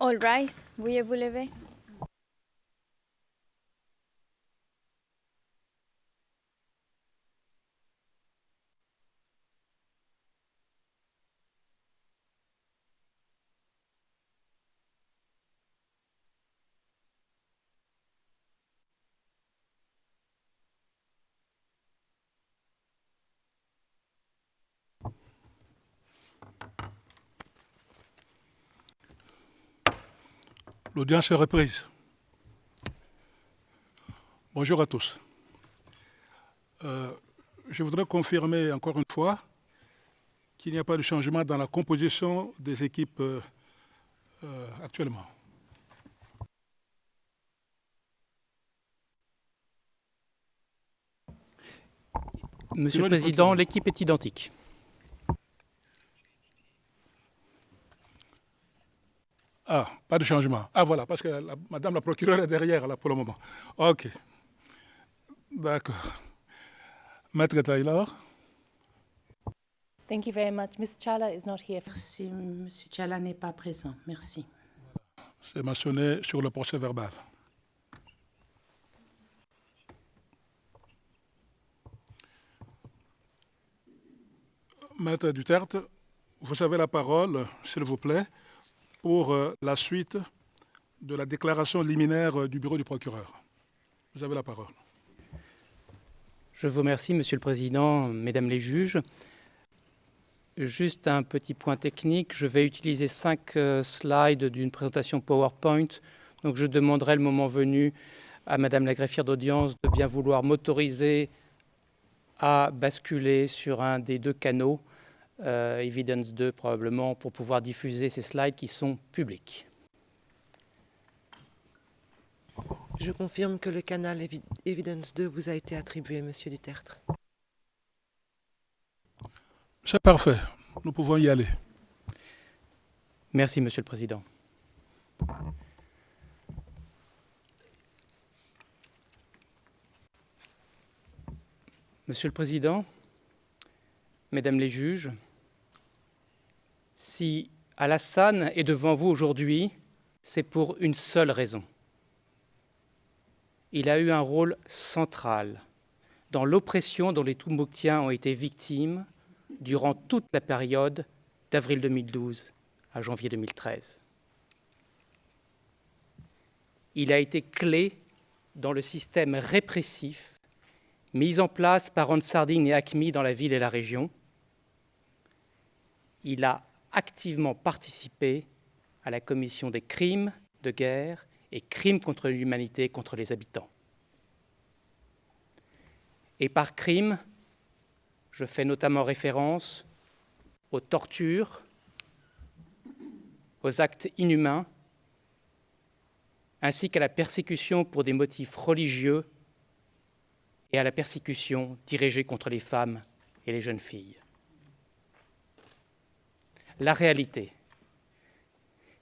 All rise, veuillez vous lever. L'audience est reprise. Bonjour à tous. Je voudrais confirmer encore une fois qu'il n'y a pas de changement dans la composition des équipes actuellement. Monsieur le Président, l'équipe est identique. Ah, pas de changement. Ah voilà, parce que Madame la procureure est derrière là pour le moment. Ok. D'accord. Maître Taylor. Thank you very much. Ms. Chala is not here. Merci, M. Chala n'est pas présent. Merci. C'est mentionné sur le procès verbal. Maître Duterte, vous avez la parole, s'il vous plaît, pour la suite de la déclaration liminaire du bureau du procureur. Vous avez la parole. Je vous remercie, Monsieur le Président, Mesdames les juges. Juste un petit point technique. Je vais utiliser 5 slides d'une présentation PowerPoint. Donc je demanderai le moment venu à Madame la greffière d'audience de bien vouloir m'autoriser à basculer sur un des 2 canaux, Evidence 2 probablement, pour pouvoir diffuser ces slides qui sont publics. Je confirme que le canal Evidence 2 vous a été attribué, Monsieur Duterte. C'est parfait. Nous pouvons y aller. Merci, Monsieur le Président. Monsieur le Président, Mesdames les juges, si Alassane est devant vous aujourd'hui, c'est pour une seule raison. Il a eu un rôle central dans l'oppression dont les Tombouctiens ont été victimes durant toute la période d'avril 2012 à janvier 2013. Il a été clé dans le système répressif mis en place par Ansardine et AQMI dans la ville et la région. Il a activement participé à la commission des crimes de guerre et crimes contre l'humanité contre les habitants. Et par crime, je fais notamment référence aux tortures, aux actes inhumains, ainsi qu'à la persécution pour des motifs religieux et à la persécution dirigée contre les femmes et les jeunes filles. La réalité,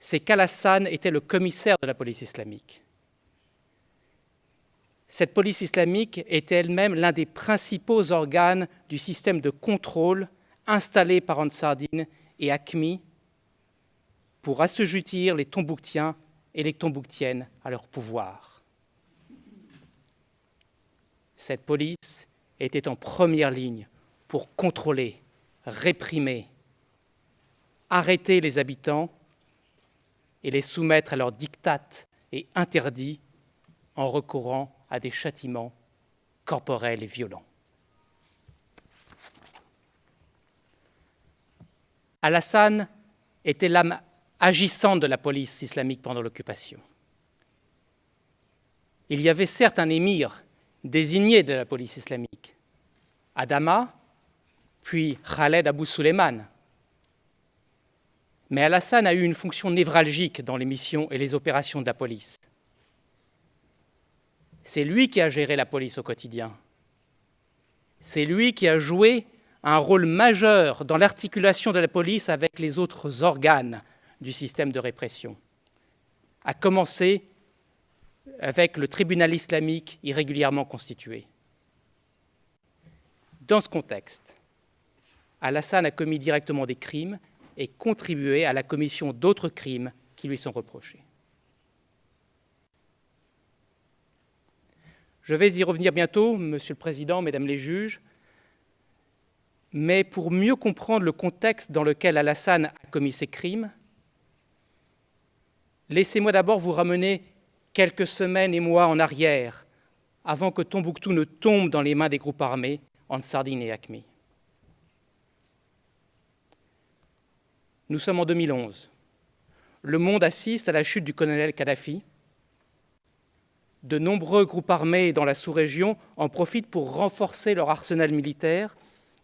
c'est qu'Alassane était le commissaire de la police islamique. Cette police islamique était elle-même l'un des principaux organes du système de contrôle installé par Ansardine et AQMI pour assujettir les Tombouctiens et les Tombouctiennes à leur pouvoir. Cette police était en première ligne pour contrôler, réprimer, arrêter les habitants et les soumettre à leurs diktats et interdits en recourant à des châtiments corporels et violents. Alassane était l'âme agissante de la police islamique pendant l'occupation. Il y avait certes un émir désigné de la police islamique, Adama, puis Khaled Abou Suleiman. Mais Alassane a eu une fonction névralgique dans les missions et les opérations de la police. C'est lui qui a géré la police au quotidien. C'est lui qui a joué un rôle majeur dans l'articulation de la police avec les autres organes du système de répression, à commencer avec le tribunal islamique irrégulièrement constitué. Dans ce contexte, Alassane a commis directement des crimes et contribué à la commission d'autres crimes qui lui sont reprochés. Je vais y revenir bientôt, Monsieur le Président, Mesdames les juges, mais pour mieux comprendre le contexte dans lequel Alassane a commis ces crimes, laissez-moi d'abord vous ramener quelques semaines et mois en arrière, avant que Tombouctou ne tombe dans les mains des groupes armés Ansardine et AQMI. Nous sommes en 2011. Le monde assiste à la chute du colonel Kadhafi. De nombreux groupes armés dans la sous-région en profitent pour renforcer leur arsenal militaire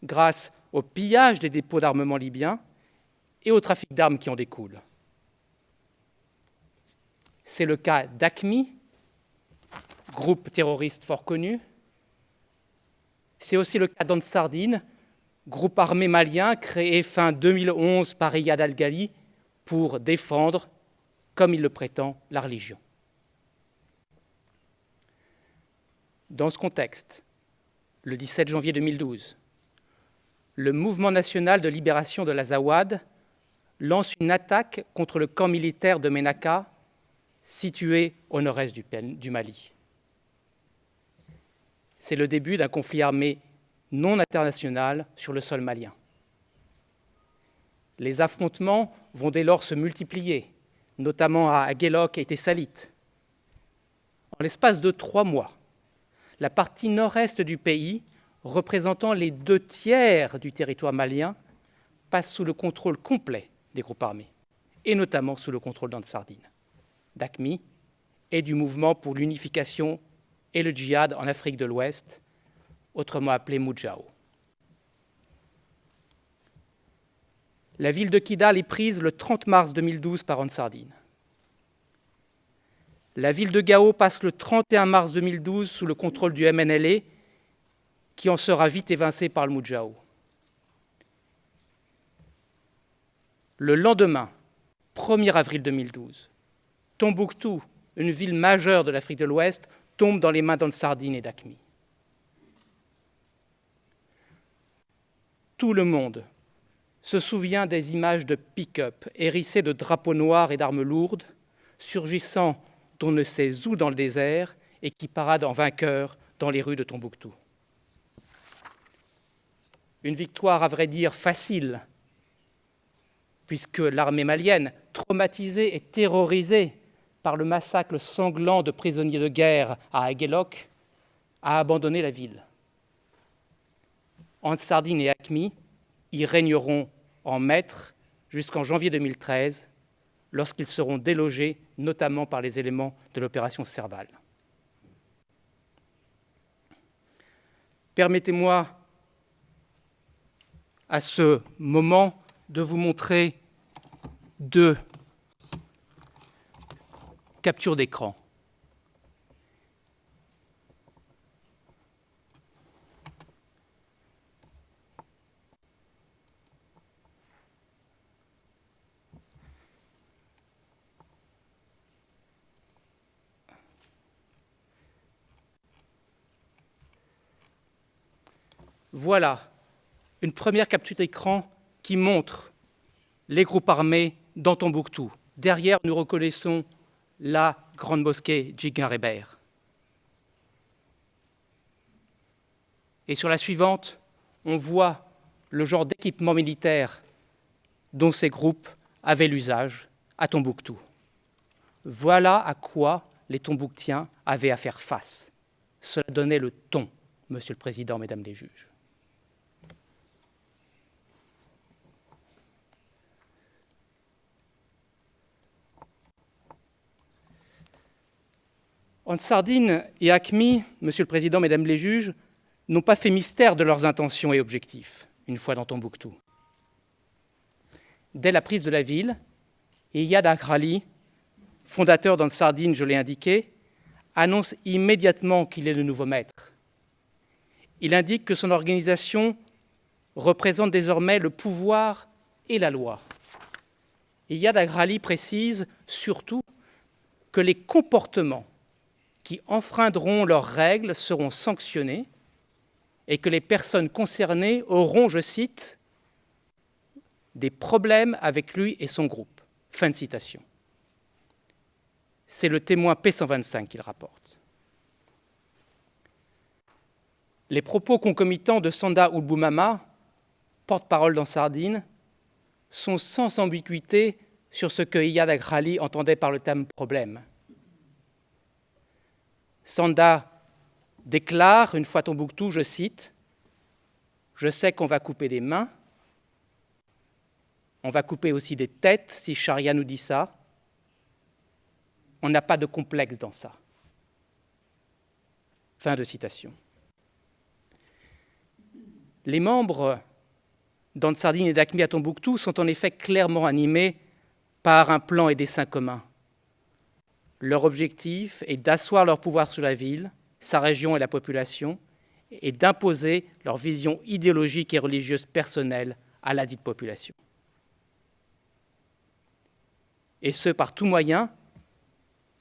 grâce au pillage des dépôts d'armement libyens et au trafic d'armes qui en découle. C'est le cas d'AQMI, groupe terroriste fort connu. C'est aussi le cas d'Ansardine, groupe armé malien créé fin 2011 par Iyad al-Ghali pour défendre, comme il le prétend, la religion. Dans ce contexte, le 17 janvier 2012, le Mouvement national de libération de l'Azawad lance une attaque contre le camp militaire de Ménaka, situé au nord-est du Mali. C'est le début d'un conflit armé non international sur le sol malien. Les affrontements vont dès lors se multiplier, notamment à Aguelok et Tessalit. En l'espace de 3 mois, la partie nord-est du pays, représentant les 2/3 du territoire malien, passe sous le contrôle complet des groupes armés, et notamment sous le contrôle d'Ansardine, d'AQMI et du mouvement pour l'unification et le djihad en Afrique de l'Ouest, autrement appelé Moudjahou. La ville de Kidal est prise le 30 mars 2012 par Ansardine. La ville de Gao passe le 31 mars 2012 sous le contrôle du MNLA, qui en sera vite évincé par le Moudjahou. Le lendemain, 1er avril 2012, Tombouctou, une ville majeure de l'Afrique de l'Ouest, tombe dans les mains d'Ansardine et d'AQMI. Tout le monde se souvient des images de pick-up hérissés de drapeaux noirs et d'armes lourdes, surgissant d'on ne sait où dans le désert et qui paradent en vainqueurs dans les rues de Tombouctou. Une victoire, à vrai dire, facile, puisque l'armée malienne, traumatisée et terrorisée par le massacre sanglant de prisonniers de guerre à Aguelok, a abandonné la ville. Ansardine et AQMI y régneront en maîtres jusqu'en janvier 2013, lorsqu'ils seront délogés, notamment par les éléments de l'opération Serval. Permettez-moi, à ce moment, de vous montrer 2 captures d'écran. Voilà une première capture d'écran qui montre les groupes armés dans Tombouctou. Derrière, nous reconnaissons la grande mosquée Djigin-Réber. Et sur la suivante, on voit le genre d'équipement militaire dont ces groupes avaient l'usage à Tombouctou. Voilà à quoi les Tombouctiens avaient à faire face. Cela donnait le ton, Monsieur le Président, Mesdames les juges. Ansardine et AQMI, Monsieur le Président, Mesdames les juges, n'ont pas fait mystère de leurs intentions et objectifs, une fois dans Tombouctou. Dès la prise de la ville, Iyad al-Ghali, fondateur d'Ansardine, je l'ai indiqué, annonce immédiatement qu'il est le nouveau maître. Il indique que son organisation représente désormais le pouvoir et la loi. Iyad al-Ghali précise surtout que les comportements qui enfreindront leurs règles seront sanctionnés et que les personnes concernées auront, je cite, des problèmes avec lui et son groupe. Fin de citation. C'est le témoin P125 qui le rapporte. Les propos concomitants de Sanda Oulboumama, porte-parole d'Ansardine, sont sans ambiguïté sur ce que Iyad Aghali entendait par le terme problème. Sanda déclare, une fois à Tombouctou, je cite, « Je sais qu'on va couper des mains, on va couper aussi des têtes, si Charia nous dit ça. On n'a pas de complexe dans ça. » Fin de citation. Les membres d'Ansardine et d'AQMI à Tombouctou sont en effet clairement animés par un plan et dessein communs. Leur objectif est d'asseoir leur pouvoir sur la ville, sa région et la population, et d'imposer leur vision idéologique et religieuse personnelle à la dite population. Et ce, par tout moyen,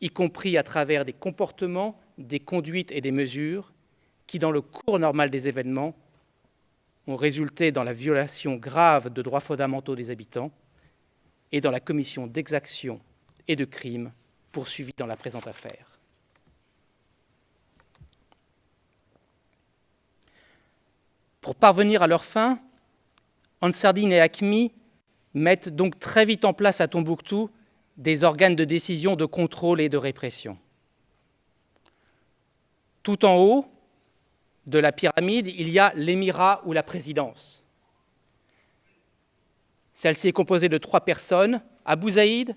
y compris à travers des comportements, des conduites et des mesures qui, dans le cours normal des événements, ont résulté dans la violation grave de droits fondamentaux des habitants et dans la commission d'exactions et de crimes poursuivis dans la présente affaire. Pour parvenir à leur fin, Ansardine et AQMI mettent donc très vite en place à Tombouctou des organes de décision, de contrôle et de répression. Tout en haut de la pyramide, il y a l'émirat ou la présidence. Celle-ci est composée de 3 personnes, Abou Zaïd,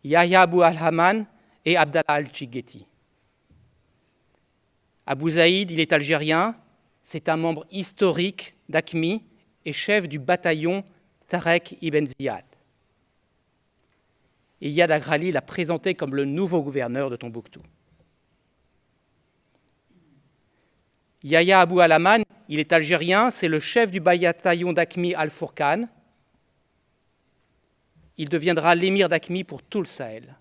Yahya Abou Al-Haman et Abdallah Al-Chigheti. Abou Zaïd, il est algérien, c'est un membre historique d'AQMI et chef du bataillon Tarek Ibn Ziyad. Et Iyad Aghali l'a présenté comme le nouveau gouverneur de Tombouctou. Yahya Abou Al-Haman, il est algérien, c'est le chef du bataillon d'AQMI Al-Fourqan. Il deviendra l'émir d'AQMI pour tout le Sahel.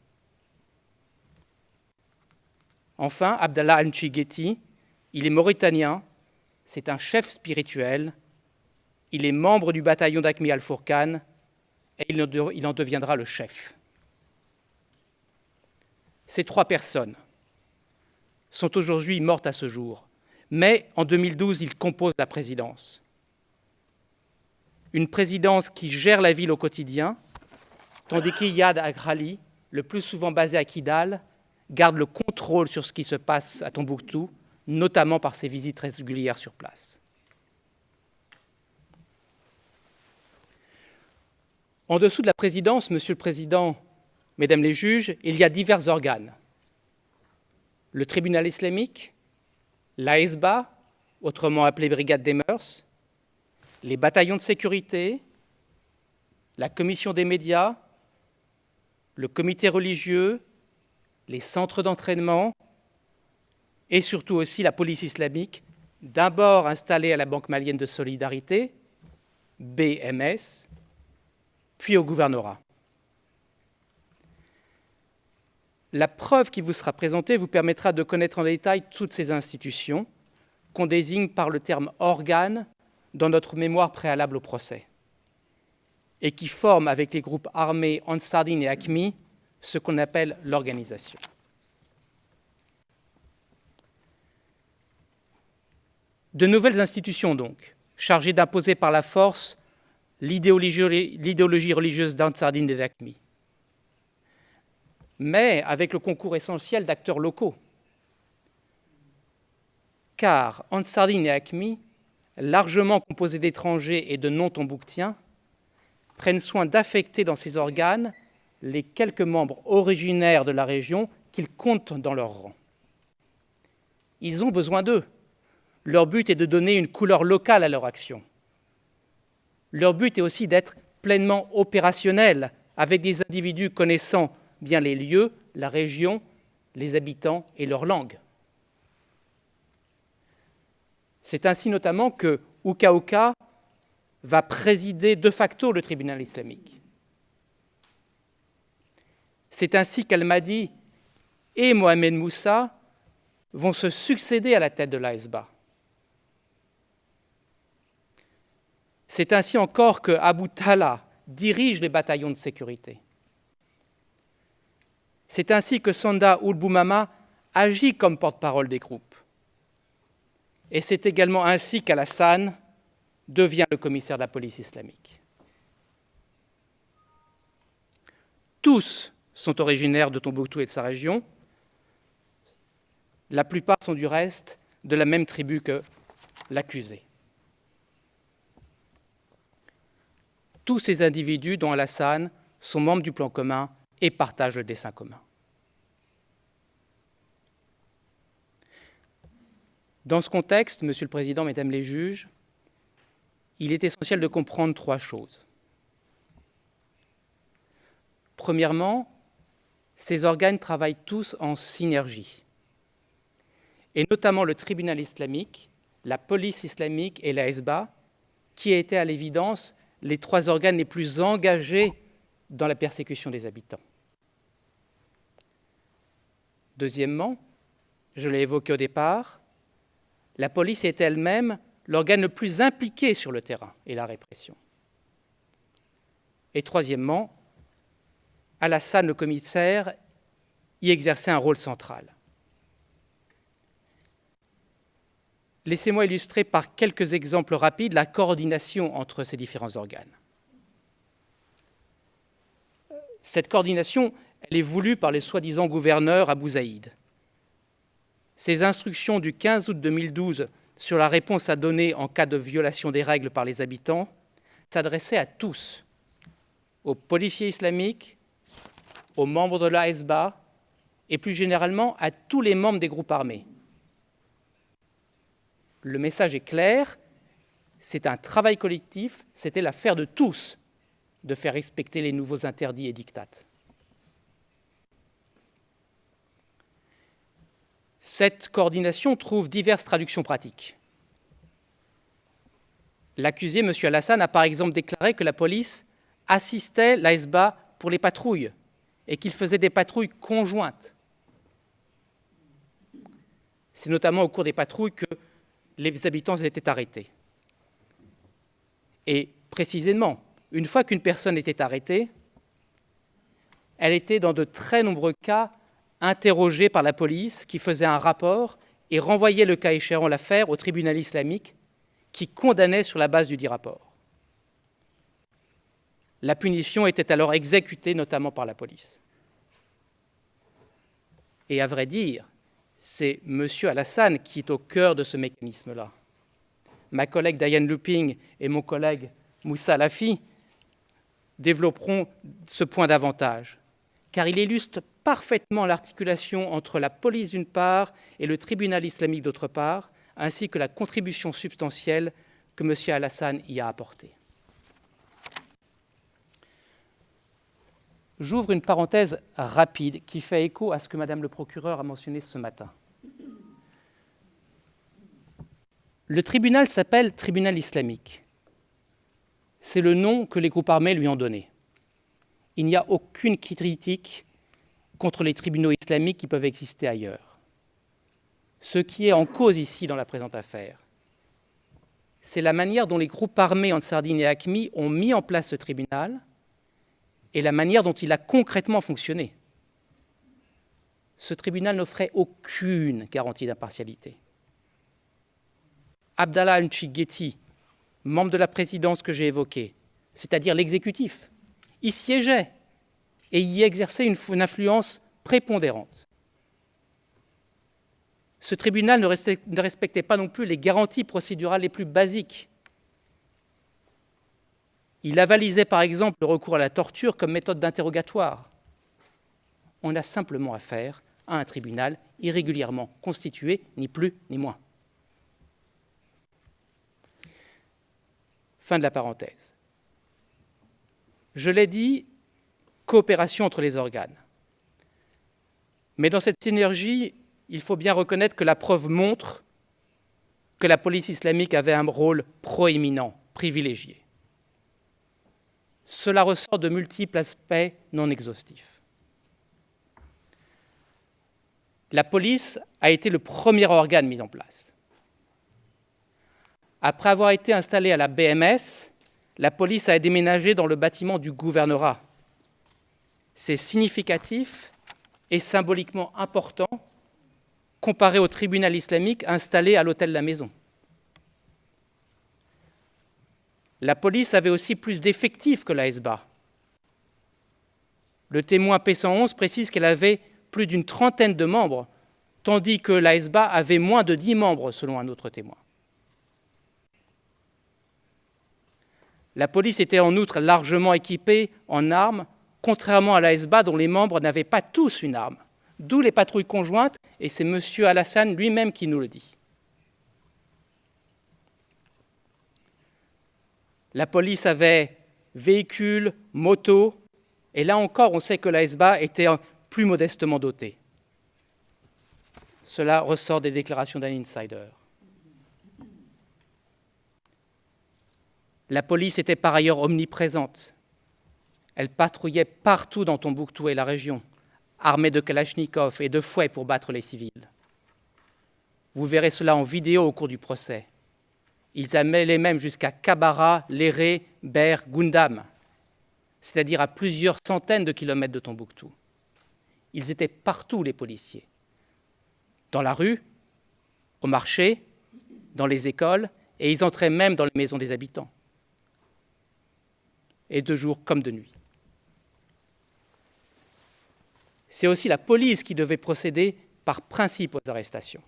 Enfin, Abdallah Al-Chigheti, il est mauritanien, c'est un chef spirituel, il est membre du bataillon d'AQMI Al-Fourqan et il en deviendra le chef. Ces 3 personnes sont aujourd'hui mortes à ce jour. Mais en 2012, il compose la présidence. Une présidence qui gère la ville au quotidien, tandis qu'Iyad Aghali, le plus souvent basé à Kidal, garde le contrôle sur ce qui se passe à Tombouctou, notamment par ses visites régulières sur place. En dessous de la présidence, Monsieur le Président, Mesdames les juges, il y a divers organes. Le tribunal islamique, l'AESBA, autrement appelée Brigade des mœurs, les bataillons de sécurité, la commission des médias, le comité religieux, les centres d'entraînement et surtout aussi la police islamique, d'abord installée à la Banque malienne de solidarité, BMS, puis au gouvernorat. La preuve qui vous sera présentée vous permettra de connaître en détail toutes ces institutions qu'on désigne par le terme « organe » dans notre mémoire préalable au procès et qui forment avec les groupes armés Ansardine et AQMI ce qu'on appelle l'organisation. De nouvelles institutions donc, chargées d'imposer par la force l'idéologie religieuse d'Ansardine et d'AQMI, mais avec le concours essentiel d'acteurs locaux. Car Ansardine et AQMI, largement composés d'étrangers et de non-tombouctiens, prennent soin d'affecter dans ces organes les quelques membres originaires de la région qu'ils comptent dans leur rang. Ils ont besoin d'eux. Leur but est de donner une couleur locale à leur action. Leur but est aussi d'être pleinement opérationnels avec des individus connaissant bien les lieux, la région, les habitants et leur langue. C'est ainsi notamment que Ouka Ouka va présider de facto le tribunal islamique. C'est ainsi qu'Al-Mahdi et Mohamed Moussa vont se succéder à la tête de l'AESBA. C'est ainsi encore que Abou Talha dirige les bataillons de sécurité. C'est ainsi que Sonda Oulboumama agit comme porte-parole des groupes. Et c'est également ainsi qu'Alassane devient le commissaire de la police islamique. Tous sont originaires de Tombouctou et de sa région. La plupart sont du reste de la même tribu que l'accusé. Tous ces individus, dont Alassane, sont membres du plan commun et partagent le dessein commun. Dans ce contexte, Monsieur le Président, Mesdames les juges, il est essentiel de comprendre trois choses. Premièrement, ces organes travaillent tous en synergie, et notamment le tribunal islamique, la police islamique et la Hezba, qui étaient à l'évidence les trois organes les plus engagés dans la persécution des habitants. Deuxièmement, je l'ai évoqué au départ, la police est elle-même l'organe le plus impliqué sur le terrain et la répression. Et troisièmement, Alassane, le commissaire, y exerçait un rôle central. Laissez-moi illustrer par quelques exemples rapides la coordination entre ces différents organes. Cette coordination, elle est voulue par les soi-disant gouverneurs Abou Zaïd. Ces instructions du 15 août 2012 sur la réponse à donner en cas de violation des règles par les habitants s'adressaient à tous, aux policiers islamiques, aux membres de la Hezba et plus généralement à tous les membres des groupes armés. Le message est clair, c'est un travail collectif, c'était l'affaire de tous de faire respecter les nouveaux interdits et dictats. Cette coordination trouve diverses traductions pratiques. L'accusé, M. Alassane, a par exemple déclaré que la police assistait la Hezba pour les patrouilles et qu'il faisait des patrouilles conjointes. C'est notamment au cours des patrouilles que les habitants étaient arrêtés. Et précisément, une fois qu'une personne était arrêtée, elle était dans de très nombreux cas interrogée par la police qui faisait un rapport et renvoyait le cas échéant l'affaire au tribunal islamique qui condamnait sur la base du dit rapport. La punition était alors exécutée notamment par la police. Et à vrai dire, c'est M. Alassane qui est au cœur de ce mécanisme-là. Ma collègue Diane Looping et mon collègue Moussa Lafi développeront ce point davantage, car il illustre parfaitement l'articulation entre la police d'une part et le tribunal islamique d'autre part, ainsi que la contribution substantielle que M. Alassane y a apportée. J'ouvre une parenthèse rapide qui fait écho à ce que Madame le procureur a mentionné ce matin. Le tribunal s'appelle tribunal islamique. C'est le nom que les groupes armés lui ont donné. Il n'y a aucune critique contre les tribunaux islamiques qui peuvent exister ailleurs. Ce qui est en cause ici dans la présente affaire, c'est la manière dont les groupes armés en Sardine et AQMI ont mis en place ce tribunal et la manière dont il a concrètement fonctionné. Ce tribunal n'offrait aucune garantie d'impartialité. Abdallah Al-Chigueti, membre de la présidence que j'ai évoquée, c'est-à-dire l'exécutif, y siégeait et y exerçait une influence prépondérante. Ce tribunal ne respectait pas non plus les garanties procédurales les plus basiques. Il avalisait par exemple le recours à la torture comme méthode d'interrogatoire. On a simplement affaire à un tribunal irrégulièrement constitué, ni plus ni moins. Fin de la parenthèse. Je l'ai dit, coopération entre les organes. Mais dans cette synergie, il faut bien reconnaître que la preuve montre que la police islamique avait un rôle proéminent, privilégié. Cela ressort de multiples aspects non exhaustifs. La police a été le premier organe mis en place. Après avoir été installée à la BMS, la police a déménagé dans le bâtiment du gouvernorat. C'est significatif est symboliquement important comparé au tribunal islamique installé à l'hôtel de la Maison. La police avait aussi plus d'effectifs que la Hesba. Le témoin P111 précise qu'elle avait plus d'une trentaine de membres, tandis que la Hesba avait moins de 10 membres, selon un autre témoin. La police était en outre largement équipée en armes, contrairement à la Hesba dont les membres n'avaient pas tous une arme. D'où les patrouilles conjointes, et c'est M. Alassane lui-même qui nous le dit. La police avait véhicules, motos, et là encore, on sait que la Hesba était plus modestement dotée. Cela ressort des déclarations d'un insider. La police était par ailleurs omniprésente. Elle patrouillait partout dans Tombouctou et la région, armée de kalachnikovs et de fouets pour battre les civils. Vous verrez cela en vidéo au cours du procès. Ils allaient même jusqu'à Kabara, Léré, Ber, Gundam, c'est-à-dire à plusieurs centaines de kilomètres de Tombouctou. Ils étaient partout, les policiers. Dans la rue, au marché, dans les écoles, et ils entraient même dans les maisons des habitants. Et de jour comme de nuit. C'est aussi la police qui devait procéder par principe aux arrestations.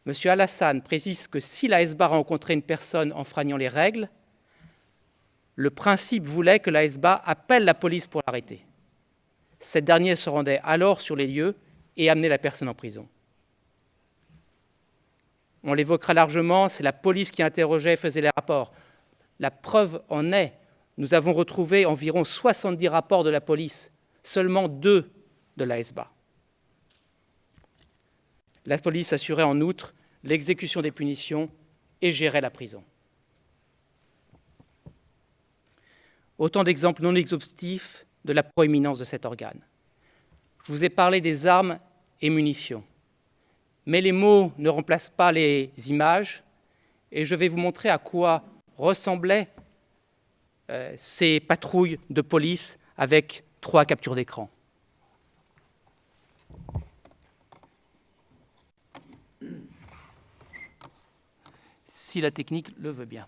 M. Alassane précise que si la Hesba rencontrait une personne enfreignant les règles, le principe voulait que la Hesba appelle la police pour l'arrêter. Cette dernière se rendait alors sur les lieux et amenait la personne en prison. On l'évoquera largement, c'est la police qui interrogeait et faisait les rapports. La preuve en est, nous avons retrouvé environ 70 rapports de la police, seulement 2 de la Hesba. La police assurait en outre l'exécution des punitions et gérait la prison. Autant d'exemples non exhaustifs de la proéminence de cet organe. Je vous ai parlé des armes et munitions, mais les mots ne remplacent pas les images, et je vais vous montrer à quoi ressemblaient ces patrouilles de police avec 3 captures d'écran. Si la technique le veut bien.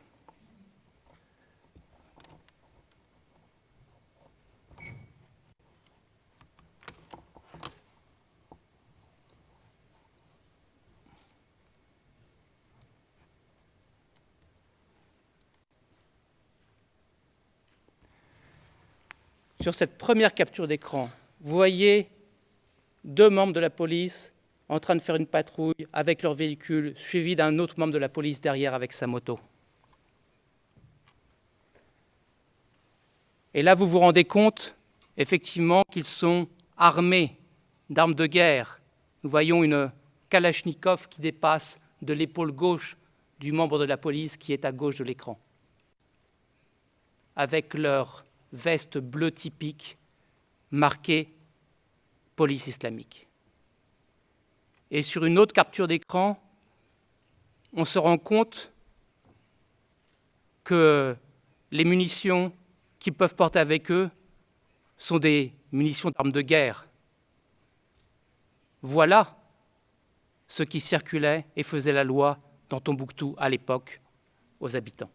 Sur cette première capture d'écran, vous voyez 2 membres de la police en train de faire une patrouille avec leur véhicule, suivi d'un autre membre de la police derrière avec sa moto. Et là, vous vous rendez compte, effectivement, qu'ils sont armés d'armes de guerre. Nous voyons une Kalachnikov qui dépasse de l'épaule gauche du membre de la police qui est à gauche de l'écran, avec leur veste bleue typique marquée police islamique. Et sur une autre capture d'écran, on se rend compte que les munitions qu'ils peuvent porter avec eux sont des munitions d'armes de guerre. Voilà ce qui circulait et faisait la loi dans Tombouctou à l'époque aux habitants.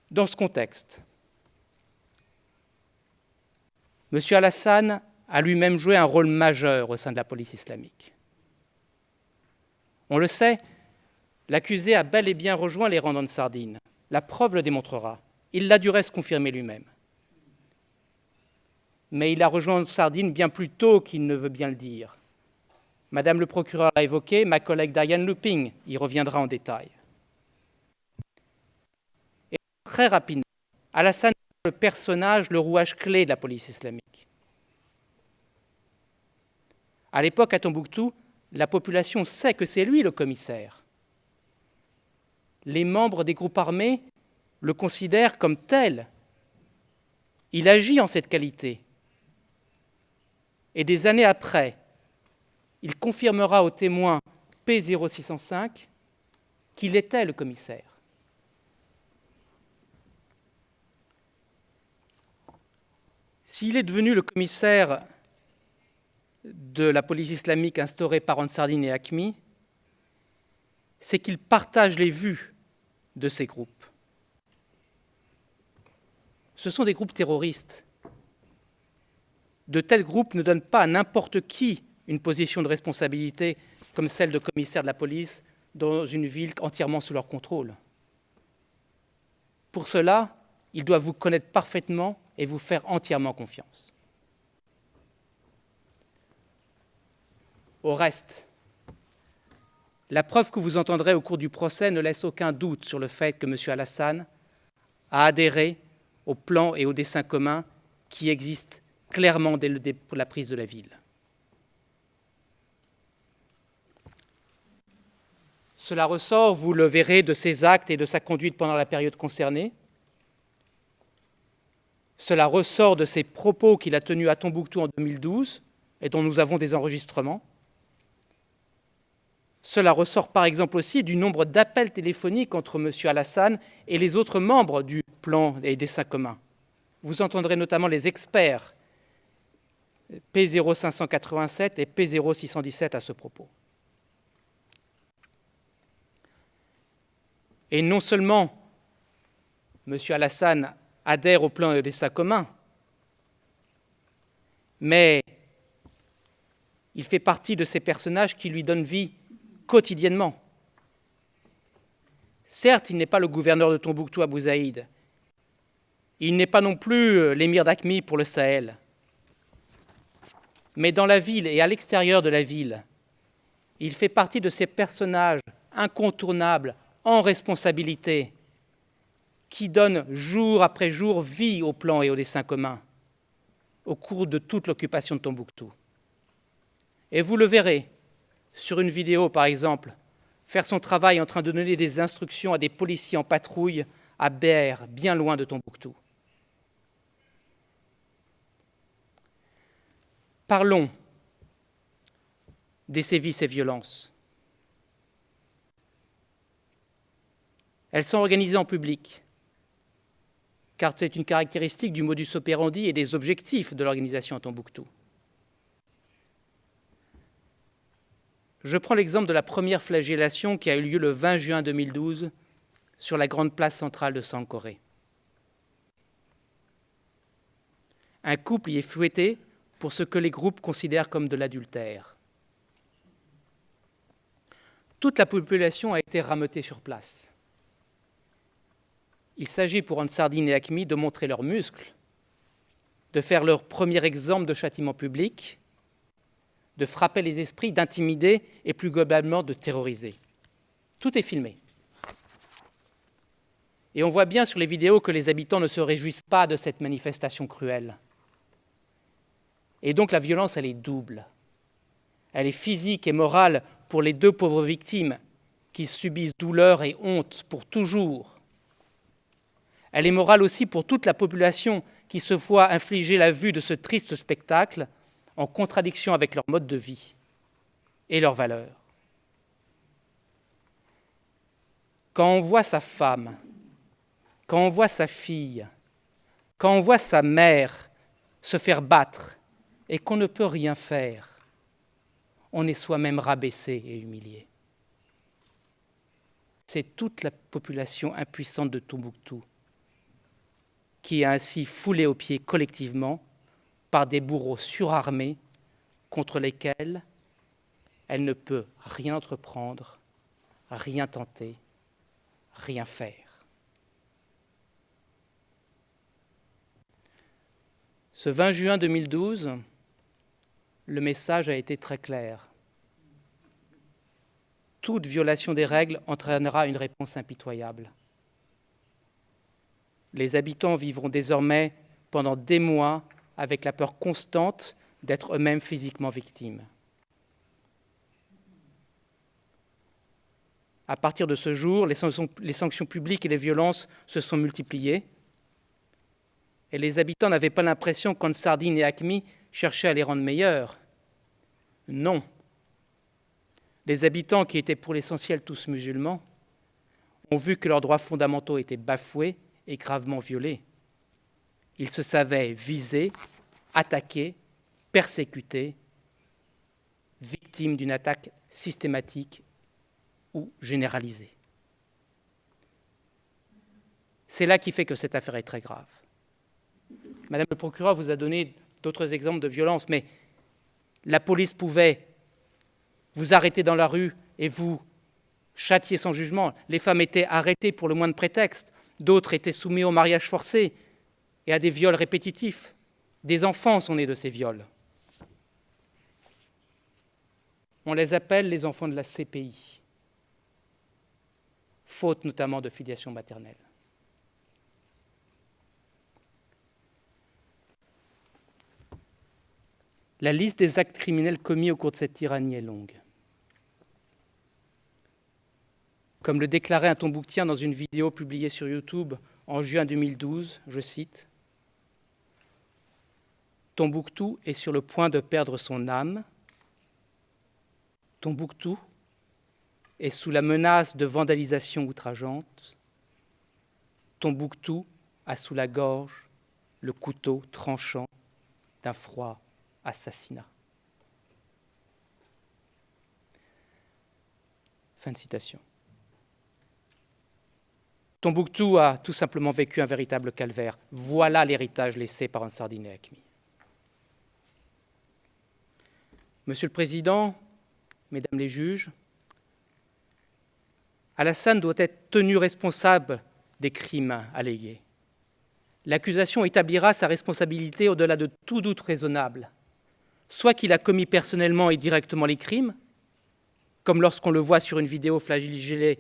Dans ce contexte, M. Alassane a lui-même joué un rôle majeur au sein de la police islamique. On le sait, l'accusé a bel et bien rejoint les rangs d'Ansardine. La preuve le démontrera. Il l'a du reste confirmé lui-même. Mais il a rejoint Ansardine bien plus tôt qu'il ne veut bien le dire. Madame le procureur l'a évoqué, ma collègue Diane Looping y reviendra en détail. Et très rapidement, Alassane est le personnage, le rouage clé de la police islamique. À l'époque, à Tombouctou, la population sait que c'est lui le commissaire. Les membres des groupes armés le considèrent comme tel. Il agit en cette qualité. Et des années après, il confirmera aux témoins P0605 qu'il était le commissaire. S'il est devenu le commissaire de la police islamique instaurée par Ansardine et Hakmi, c'est qu'il partage les vues de ces groupes. Ce sont des groupes terroristes. De tels groupes ne donnent pas à n'importe qui une position de responsabilité comme celle de commissaire de la police dans une ville entièrement sous leur contrôle. Pour cela, ils doivent vous connaître parfaitement et vous faire entièrement confiance. Au reste, la preuve que vous entendrez au cours du procès ne laisse aucun doute sur le fait que M. Alassane a adhéré au plan et au dessein commun qui existent clairement dès la prise de la ville. Cela ressort, vous le verrez, de ses actes et de sa conduite pendant la période concernée. Cela ressort de ses propos qu'il a tenus à Tombouctou en 2012 et dont nous avons des enregistrements. Cela ressort par exemple aussi du nombre d'appels téléphoniques entre M. Alassane et les autres membres du plan et dessein commun. Vous entendrez notamment les experts P0587 et P0617 à ce propos. Et non seulement M. Alassane adhère au plan et au dessein commun, mais il fait partie de ces personnages qui lui donnent vie quotidiennement. Certes, il n'est pas le gouverneur de Tombouctou Abou Zaïd. Il n'est pas non plus l'émir d'Akmi pour le Sahel. Mais dans la ville et à l'extérieur de la ville, il fait partie de ces personnages incontournables, en responsabilité, qui donnent jour après jour vie au plan et au dessein commun, au cours de toute l'occupation de Tombouctou. Et vous le verrez, sur une vidéo par exemple, faire son travail en train de donner des instructions à des policiers en patrouille à Ber, bien loin de Tombouctou. Parlons des sévices et violences. Elles sont organisées en public, car c'est une caractéristique du modus operandi et des objectifs de l'organisation à Tombouctou. Je prends l'exemple de la première flagellation qui a eu lieu le 20 juin 2012 sur la grande place centrale de Sankoré. Un couple y est fouetté pour ce que les groupes considèrent comme de l'adultère. Toute la population a été rameutée sur place. Il s'agit pour Ansardine et Hakmi de montrer leurs muscles, de faire leur premier exemple de châtiment public, de frapper les esprits, d'intimider et plus globalement de terroriser. Tout est filmé. Et on voit bien sur les vidéos que les habitants ne se réjouissent pas de cette manifestation cruelle. Et donc la violence, elle est double. Elle est physique et morale pour les deux pauvres victimes qui subissent douleur et honte pour toujours. Elle est morale aussi pour toute la population qui se voit infliger la vue de ce triste spectacle en contradiction avec leur mode de vie et leurs valeurs. Quand on voit sa femme, quand on voit sa fille, quand on voit sa mère se faire battre et qu'on ne peut rien faire, on est soi-même rabaissé et humilié. C'est toute la population impuissante de Tombouctou qui est ainsi foulée aux pieds collectivement par des bourreaux surarmés contre lesquels elle ne peut rien entreprendre, rien tenter, rien faire. Ce 20 juin 2012, le message a été très clair. Toute violation des règles entraînera une réponse impitoyable. Les habitants vivront désormais pendant des mois avec la peur constante d'être eux-mêmes physiquement victimes. À partir de ce jour, les sanctions publiques et les violences se sont multipliées et les habitants n'avaient pas l'impression qu'Ansardine et Hakmi cherchaient à les rendre meilleurs. Non. Les habitants, qui étaient pour l'essentiel tous musulmans, ont vu que leurs droits fondamentaux étaient bafoués et gravement violés. Ils se savaient visés attaqué, persécuté, victime d'une attaque systématique ou généralisée. C'est là qui fait que cette affaire est très grave. Madame le procureur vous a donné d'autres exemples de violence, mais la police pouvait vous arrêter dans la rue et vous châtier sans jugement. Les femmes étaient arrêtées pour le moindre prétexte. D'autres étaient soumis au mariage forcé et à des viols répétitifs. Des enfants sont nés de ces viols. On les appelle les enfants de la CPI, faute notamment de filiation maternelle. La liste des actes criminels commis au cours de cette tyrannie est longue. Comme le déclarait un Tombouctien dans une vidéo publiée sur YouTube en juin 2012, je cite, « Tombouctou est sur le point de perdre son âme. Tombouctou est sous la menace de vandalisation outrageante. Tombouctou a sous la gorge le couteau tranchant d'un froid assassinat. » Fin de citation. Tombouctou a tout simplement vécu un véritable calvaire. Voilà l'héritage laissé par Ansardine et Haqqmi. Monsieur le Président, Mesdames les juges, Alassane doit être tenu responsable des crimes allégués. L'accusation établira sa responsabilité au-delà de tout doute raisonnable, soit qu'il a commis personnellement et directement les crimes, comme lorsqu'on le voit sur une vidéo flageller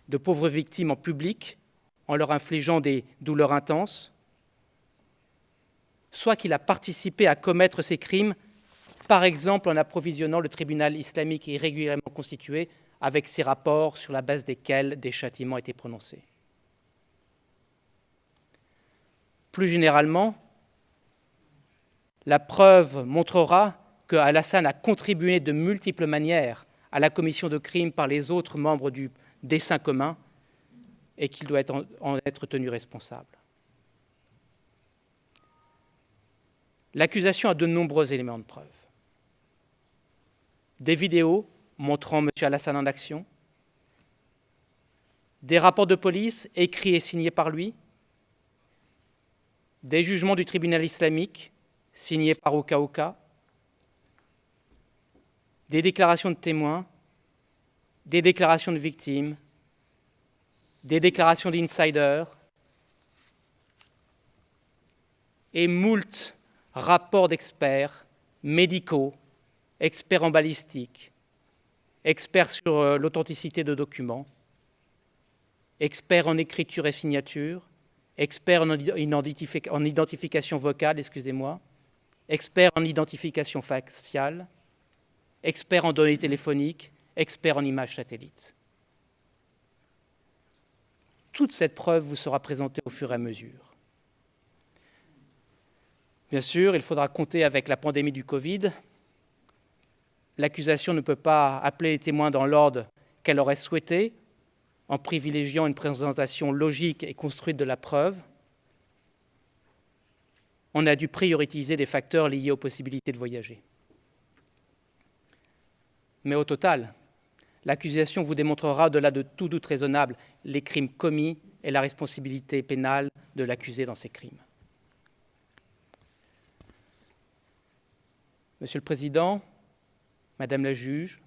de pauvres victimes en public, en leur infligeant des douleurs intenses, soit qu'il a participé à commettre ces crimes, par exemple en approvisionnant le tribunal islamique irrégulièrement constitué avec ses rapports sur la base desquels des châtiments étaient prononcés. Plus généralement, la preuve montrera que Alassane a contribué de multiples manières à la commission de crimes par les autres membres du dessein commun et qu'il doit en être tenu responsable. L'accusation a de nombreux éléments de preuve. Des vidéos montrant M. Alassane en action, des rapports de police écrits et signés par lui, des jugements du tribunal islamique signés par Oka Oka, des déclarations de témoins, des déclarations de victimes, des déclarations d'insiders et moult rapports d'experts médicaux, experts en balistique, experts sur l'authenticité de documents, experts en écriture et signature, experts en identification vocale, experts en identification faciale, experts en données téléphoniques, experts en images satellites. Toute cette preuve vous sera présentée au fur et à mesure. Bien sûr, il faudra compter avec la pandémie du Covid. L'accusation ne peut pas appeler les témoins dans l'ordre qu'elle aurait souhaité, en privilégiant une présentation logique et construite de la preuve. On a dû prioriser des facteurs liés aux possibilités de voyager. Mais au total, l'accusation vous démontrera, au-delà de tout doute raisonnable, les crimes commis et la responsabilité pénale de l'accusé dans ces crimes. Monsieur le Président, Madame la juge,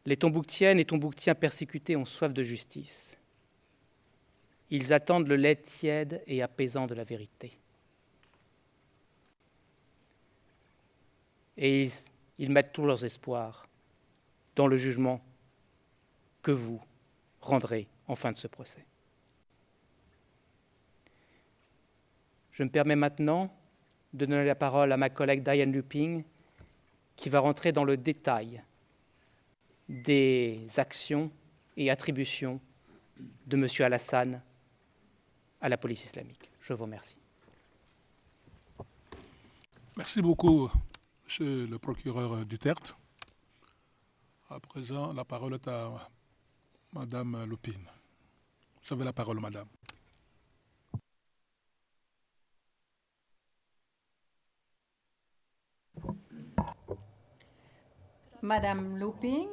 les Tombouctiennes et Tombouctiens persécutés ont soif de justice. Ils attendent le lait tiède et apaisant de la vérité. Et ils mettent tous leurs espoirs dans le jugement que vous rendrez en fin de ce procès. Je me permets maintenant de donner la parole à ma collègue Diane Luping, qui va rentrer dans le détail des actions et attributions de M. Alassane à la police islamique. Je vous remercie. Merci beaucoup, Monsieur le procureur Duterte. À présent, la parole est à Madame Luping. Vous avez la parole, Madame. Madame Looping.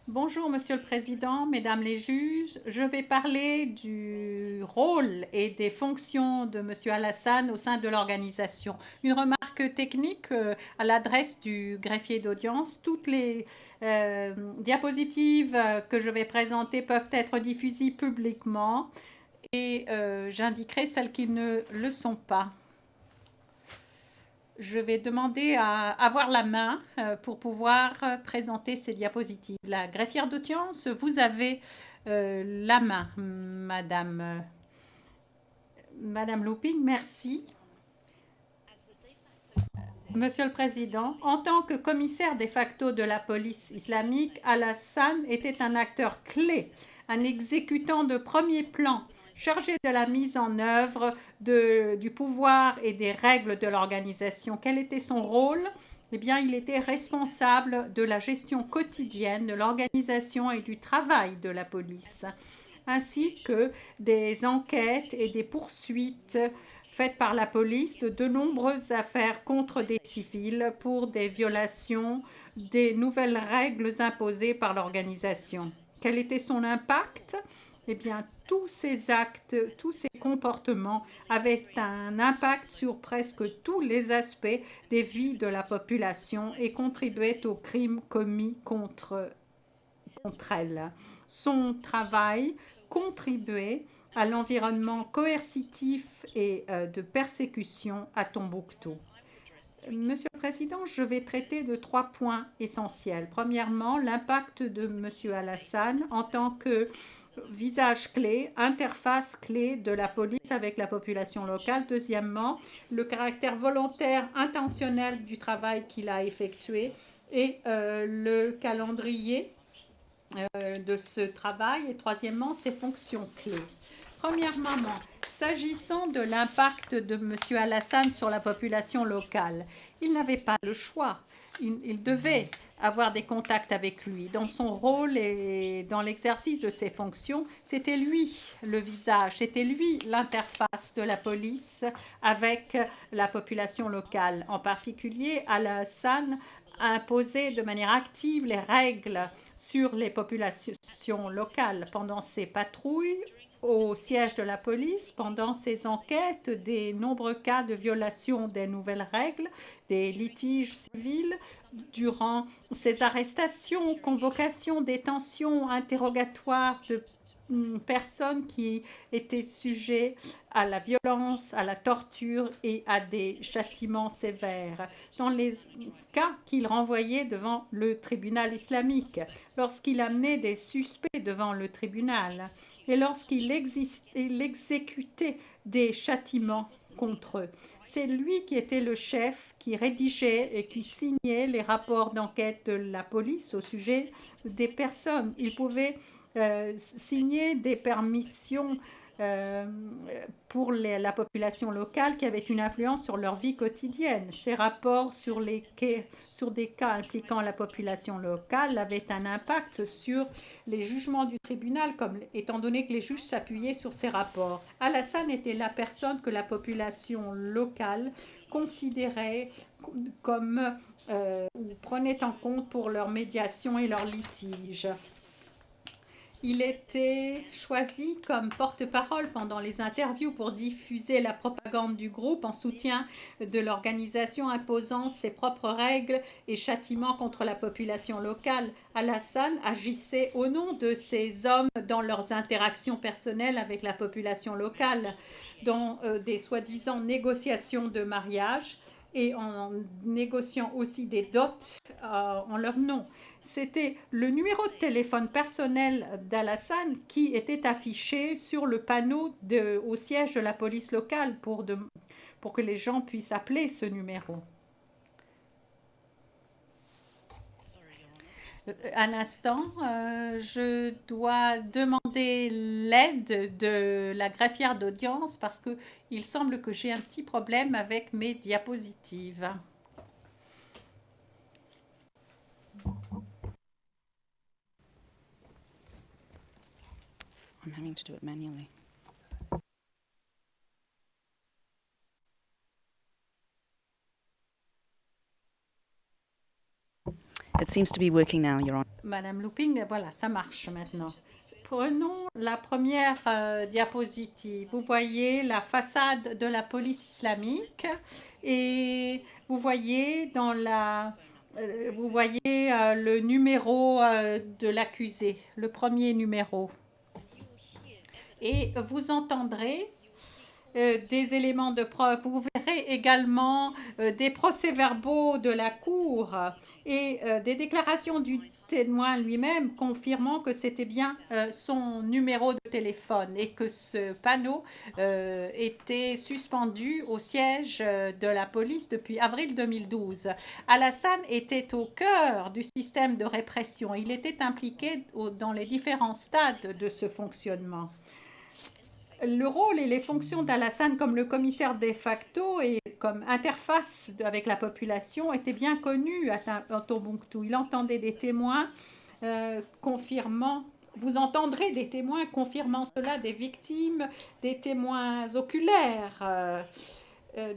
Bonjour, Monsieur le Président, Mesdames les juges. Je vais parler du rôle et des fonctions de Monsieur Alassane au sein de l'organisation. Une remarque technique à l'adresse du greffier d'audience. Toutes les diapositives que je vais présenter peuvent être diffusées publiquement et j'indiquerai celles qui ne le sont pas. Je vais demander à avoir la main pour pouvoir présenter ces diapositives. La greffière d'audience, vous avez la main, Madame Looping. Merci. Monsieur le Président, en tant que commissaire de facto de la police islamique, Alassane était un acteur clé, un exécutant de premier plan, chargé de la mise en œuvre du pouvoir et des règles de l'organisation. Quel était son rôle? Eh bien, il était responsable de la gestion quotidienne de l'organisation et du travail de la police, ainsi que des enquêtes et des poursuites faites par la police de nombreuses affaires contre des civils pour des violations des nouvelles règles imposées par l'organisation. Quel était son impact? Eh bien, tous ces actes, tous ces comportements avaient un impact sur presque tous les aspects des vies de la population et contribuaient aux crimes commis contre elle. Son travail contribuait à l'environnement coercitif et de persécution à Tombouctou. Monsieur le Président, je vais traiter de 3 points essentiels. Premièrement, l'impact de Monsieur Alassane en tant que visage clé, interface clé de la police avec la population locale. Deuxièmement, le caractère volontaire, intentionnel du travail qu'il a effectué et le calendrier de ce travail. Et troisièmement, ses fonctions clés. Premièrement, s'agissant de l'impact de M. Alassane sur la population locale, il n'avait pas le choix. Il devait avoir des contacts avec lui. Dans son rôle et dans l'exercice de ses fonctions, c'était lui le visage, c'était lui l'interface de la police avec la population locale. En particulier, Alassane a imposé de manière active les règles sur les populations locales pendant ses patrouilles au siège de la police, pendant ses enquêtes des nombreux cas de violation des nouvelles règles, des litiges civils, durant ses arrestations, convocations, détentions, interrogatoires de personnes qui étaient sujets à la violence, à la torture et à des châtiments sévères, dans les cas qu'il renvoyait devant le tribunal islamique, lorsqu'il amenait des suspects devant le tribunal et lorsqu'il exécutait des châtiments contre eux. C'est lui qui était le chef, qui rédigeait et qui signait les rapports d'enquête de la police au sujet des personnes. Il pouvait signer des permissions pour la population locale qui avait une influence sur leur vie quotidienne. Ces rapports sur des cas impliquant la population locale avaient un impact sur les jugements du tribunal, étant donné que les juges s'appuyaient sur ces rapports. Alassane était la personne que la population locale considérait comme ou prenait en compte pour leur médiation et leur litige. Il était choisi comme porte-parole pendant les interviews pour diffuser la propagande du groupe en soutien de l'organisation imposant ses propres règles et châtiments contre la population locale. Alassane agissait au nom de ces hommes dans leurs interactions personnelles avec la population locale, dans des soi-disant négociations de mariage et en négociant aussi des dots en leur nom. C'était le numéro de téléphone personnel d'Alassane qui était affiché sur le panneau au siège de la police locale pour que les gens puissent appeler ce numéro. Un instant, je dois demander l'aide de la greffière d'audience parce qu'il semble que j'ai un petit problème avec mes diapositives. I'm having to do it manually. It seems to be working now, Your Honor. Madame Looping, voilà, ça marche maintenant. Prenons la première diapositive. Vous voyez la façade de la police islamique et vous voyez le numéro de l'accusé, le premier numéro. Et vous entendrez des éléments de preuve. Vous verrez également des procès-verbaux de la cour et des déclarations du témoin lui-même confirmant que c'était bien son numéro de téléphone et que ce panneau était suspendu au siège de la police depuis avril 2012. Alassane était au cœur du système de répression. Il était impliqué dans les différents stades de ce fonctionnement. Le rôle et les fonctions d'Alassane comme le commissaire de facto et comme interface avec la population étaient bien connus à Tombouctou. Il entendait des témoins confirmant, vous entendrez des témoins confirmant cela, des victimes, des témoins oculaires,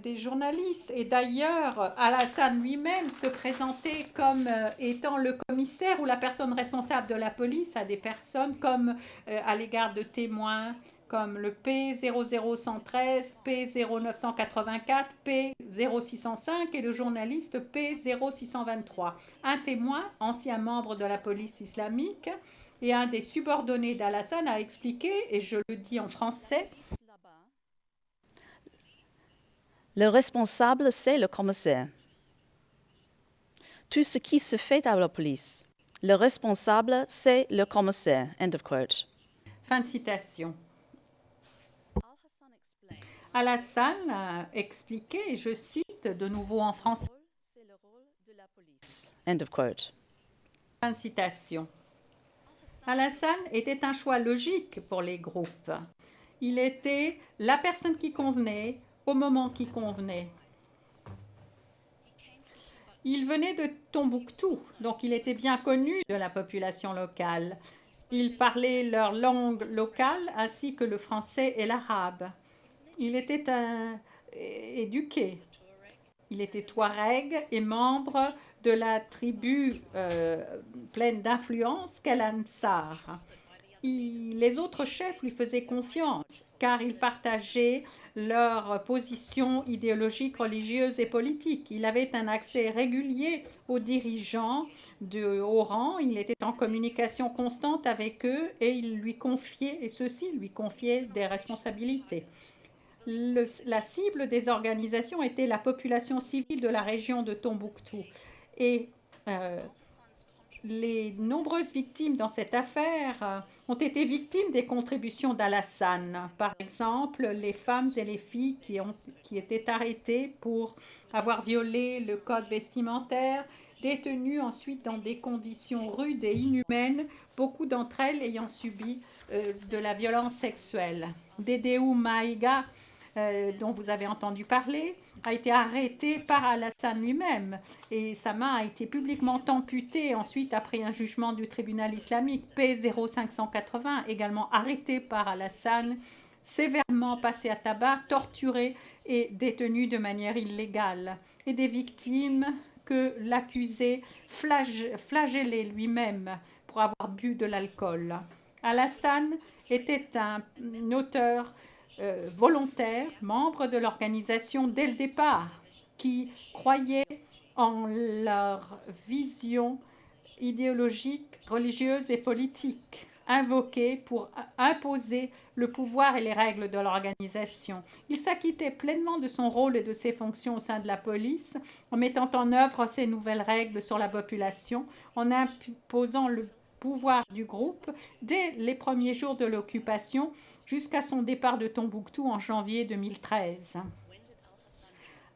des journalistes. Et d'ailleurs, Alassane lui-même se présentait comme étant le commissaire ou la personne responsable de la police à des personnes comme à l'égard de témoins, comme le P00113, P0984, P0605 et le journaliste P0623. Un témoin, ancien membre de la police islamique et un des subordonnés d'Alassane a expliqué, et je le dis en français, Le responsable, c'est le commissaire. Tout ce qui se fait à la police, le responsable, c'est le commissaire. End of quote. Fin de citation. Alassane a expliqué, et je cite de nouveau en français, C'est le rôle de la police. End of quote. fin de citation. Alassane était un choix logique pour les groupes. Il était la personne qui convenait au moment qui convenait. Il venait de Tombouctou, donc il était bien connu de la population locale. Il parlait leur langue locale ainsi que le français et l'arabe. Il était éduqué. Il était touareg et membre de la tribu pleine d'influence qu'est l'Ansar. Les autres chefs lui faisaient confiance car ils partageaient leur position idéologique, religieuse et politique. Il avait un accès régulier aux dirigeants de haut rang. Il était en communication constante avec eux et ceux-ci lui confiaient des responsabilités. La cible des organisations était la population civile de la région de Tombouctou. Et les nombreuses victimes dans cette affaire ont été victimes des contributions d'Alassane. Par exemple, les femmes et les filles qui étaient arrêtées pour avoir violé le code vestimentaire, détenues ensuite dans des conditions rudes et inhumaines, beaucoup d'entre elles ayant subi de la violence sexuelle. Dedeu Maïga, dont vous avez entendu parler, a été arrêté par Alassane lui-même et sa main a été publiquement amputée ensuite après un jugement du tribunal islamique. P0580, également arrêté par Alassane, sévèrement passé à tabac, torturé et détenu de manière illégale. Et des victimes que l'accusé flagellait lui-même pour avoir bu de l'alcool. Alassane était un auteur volontaires, membre de l'organisation dès le départ, qui croyaient en leur vision idéologique, religieuse et politique, invoquée pour imposer le pouvoir et les règles de l'organisation. Il s'acquittait pleinement de son rôle et de ses fonctions au sein de la police, en mettant en œuvre ces nouvelles règles sur la population, en imposant le pouvoir du groupe dès les premiers jours de l'occupation jusqu'à son départ de Tombouctou en janvier 2013.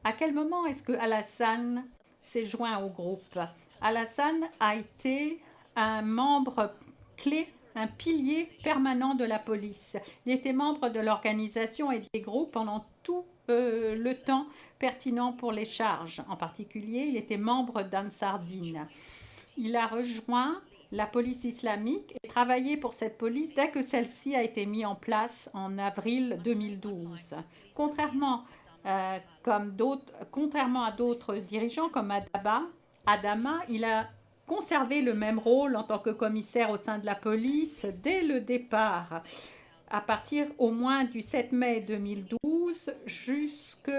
À quel moment est-ce que Alassane s'est joint au groupe? Alassane a été un membre clé, un pilier permanent de la police. Il était membre de l'organisation et des groupes pendant tout le temps pertinent pour les charges. En particulier, il était membre d'Ansar Dine. Il a rejoint la police islamique et travaillé pour cette police dès que celle-ci a été mise en place en avril 2012. Contrairement à d'autres dirigeants comme Adama, il a conservé le même rôle en tant que commissaire au sein de la police dès le départ, à partir au moins du 7 mai 2012 jusque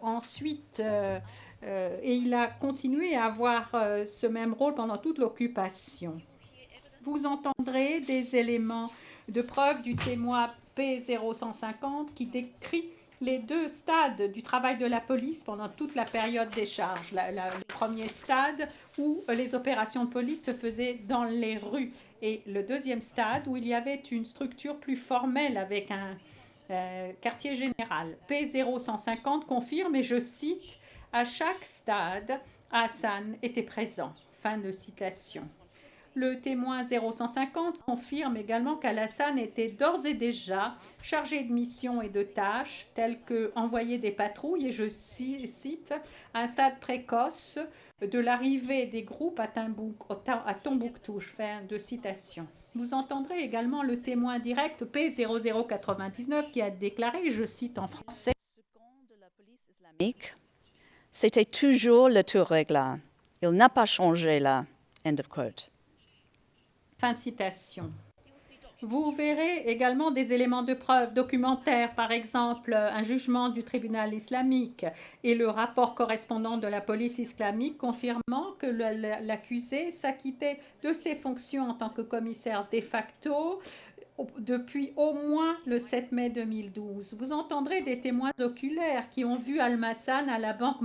ensuite, et il a continué à avoir ce même rôle pendant toute l'occupation. Vous entendrez des éléments de preuve du témoin P0150 qui décrit les deux stades du travail de la police pendant toute la période des charges. Le premier stade où les opérations de police se faisaient dans les rues et le deuxième stade où il y avait une structure plus formelle avec un quartier général. P0150 confirme, et je cite, « À chaque stade, Hassan était présent ». Fin de citation. Le témoin 0150 confirme également qu'Alassane était d'ores et déjà chargé de missions et de tâches telles que envoyer des patrouilles, et je cite, à un stade précoce de l'arrivée des groupes à Tombouctou. Fin de citation. Vous entendrez également le témoin direct P0099 qui a déclaré, je cite en français, de la police islamique, c'était toujours le tour régla. Il n'a pas changé là. End of quote. Fin de citation. Vous verrez également des éléments de preuve documentaires, par exemple un jugement du tribunal islamique et le rapport correspondant de la police islamique confirmant que l'accusé s'acquittait de ses fonctions en tant que commissaire de facto depuis au moins le 7 mai 2012. Vous entendrez des témoins oculaires qui ont vu Almassan à la Banque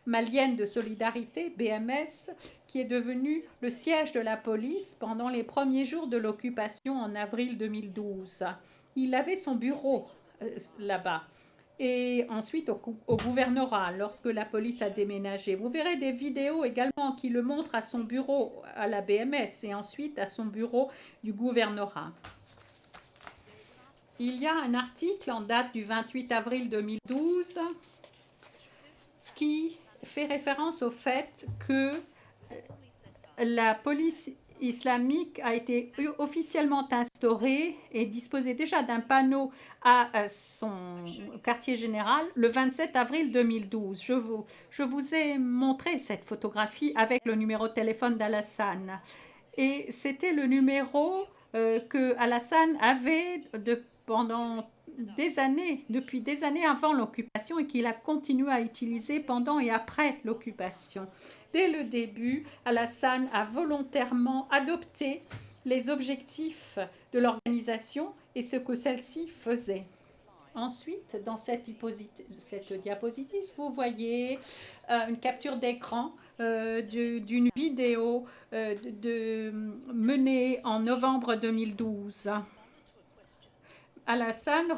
malienne de solidarité, BMS, qui est devenue le siège de la police pendant les premiers jours de l'occupation en avril 2012. Il avait son bureau là-bas. Et ensuite au gouvernorat, lorsque la police a déménagé. Vous verrez des vidéos également qui le montrent à son bureau à la BMS et ensuite à son bureau du gouvernorat. Il y a un article en date du 28 avril 2012 qui fait référence au fait que la police islamique a été officiellement instaurée et disposait déjà d'un panneau à son quartier général le 27 avril 2012. Je vous ai montré cette photographie avec le numéro de téléphone d'Alassane. Et c'était le numéro que Alassane avait pendant des années, depuis des années avant l'occupation, et qu'il a continué à utiliser pendant et après l'occupation. Dès le début, Alassane a volontairement adopté les objectifs de l'organisation et ce que celle-ci faisait. Ensuite, dans cette diapositive, vous voyez une capture d'écran d'une vidéo menée en novembre 2012. Alassane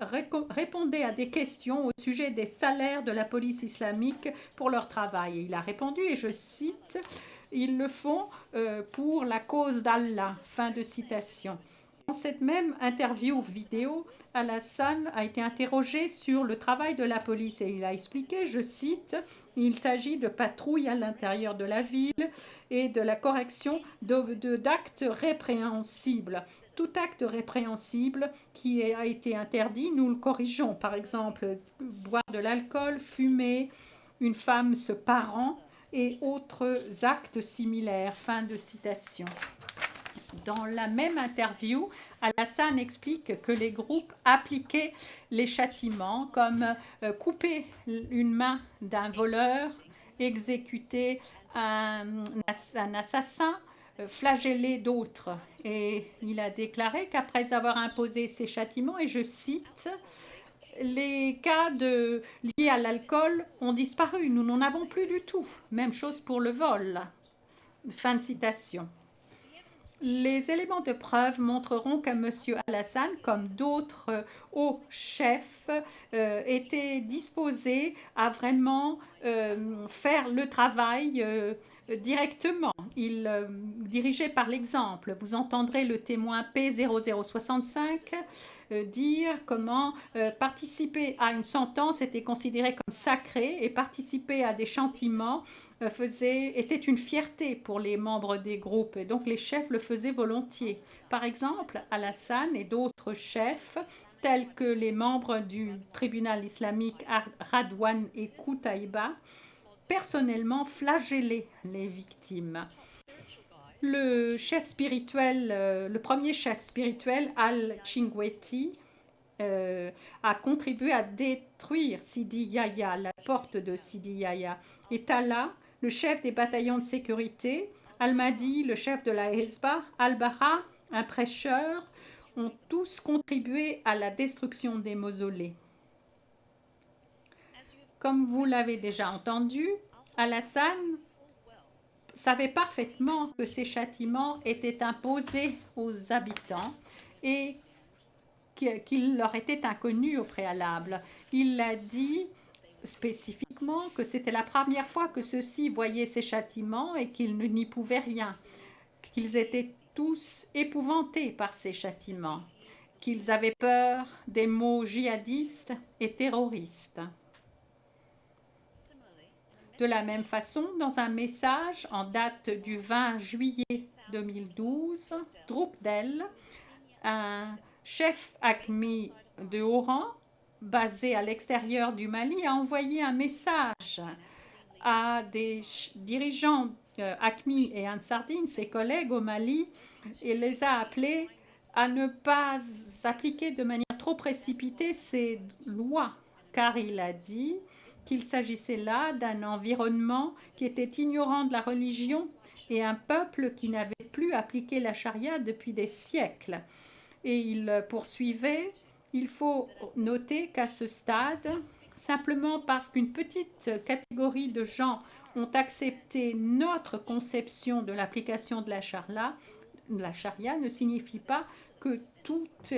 répondait à des questions au sujet des salaires de la police islamique pour leur travail. Et il a répondu, et je cite, « Ils le font pour la cause d'Allah ». Fin de citation. Dans cette même interview vidéo, Alassane a été interrogé sur le travail de la police et il a expliqué, je cite, « Il s'agit de patrouilles à l'intérieur de la ville et de la correction d'actes répréhensibles. Tout acte répréhensible qui a été interdit, nous le corrigeons. Par exemple, boire de l'alcool, fumer, une femme se parant et autres actes similaires. » Fin de citation. Dans la même interview, Alassane explique que les groupes appliquaient les châtiments comme couper une main d'un voleur, exécuter un assassin, flageller d'autres. Et il a déclaré qu'après avoir imposé ces châtiments, et je cite, « Les cas liés à l'alcool ont disparu, nous n'en avons plus du tout. Même chose pour le vol. » Fin de citation. Les éléments de preuve montreront que M. Alassane, comme d'autres hauts chefs, était disposé à vraiment faire le travail directement. Il dirigeait par l'exemple. Vous entendrez le témoin P0065 dire comment participer à une sentence était considéré comme sacré et participer à des châtiments était une fierté pour les membres des groupes et donc les chefs le faisaient volontiers. Par exemple, Alassane et d'autres chefs tels que les membres du tribunal islamique Radouane et Koutaïba personnellement flagellé les victimes. Le chef spirituel, le premier chef spirituel, Al-Chingweti, a contribué à détruire Sidi Yahya, la porte de Sidi Yahya. Et Tala, le chef des bataillons de sécurité, Al-Mahdi, le chef de la Hezba, Al-Baha, un prêcheur, ont tous contribué à la destruction des mausolées. Comme vous l'avez déjà entendu, Al-Hassan savait parfaitement que ces châtiments étaient imposés aux habitants et qu'ils leur étaient inconnus au préalable. Il a dit spécifiquement que c'était la première fois que ceux-ci voyaient ces châtiments et qu'ils n'y pouvaient rien, qu'ils étaient tous épouvantés par ces châtiments, qu'ils avaient peur des mots djihadistes et terroristes. De la même façon, dans un message en date du 20 juillet 2012, Drukdel, un chef AQMI de haut rang, basé à l'extérieur du Mali, a envoyé un message à des dirigeants AQMI et Ansardine, ses collègues au Mali, et les a appelés à ne pas appliquer de manière trop précipitée ces lois, car il a dit qu'il s'agissait là d'un environnement qui était ignorant de la religion et un peuple qui n'avait plus appliqué la charia depuis des siècles. Et il poursuivait, il faut noter qu'à ce stade, simplement parce qu'une petite catégorie de gens ont accepté notre conception de l'application de la charia ne signifie pas que toutes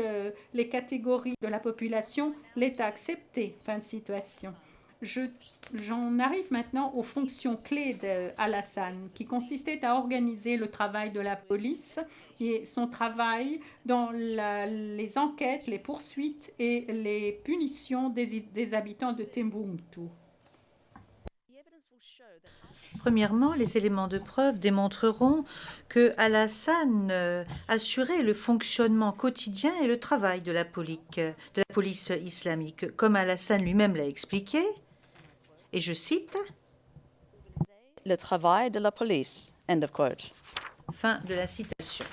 les catégories de la population l'aient acceptée. Fin de citation. J'en arrive maintenant aux fonctions clés d'Al-Hassan, qui consistait à organiser le travail de la police et son travail dans les enquêtes, les poursuites et les punitions des habitants de Timbuktu. Premièrement, les éléments de preuve démontreront que Al-Hassan assurait le fonctionnement quotidien et le travail de la police islamique, comme Al-Hassan lui-même l'a expliqué. Et je cite, Le travail de la police. End of quote. Fin de la citation.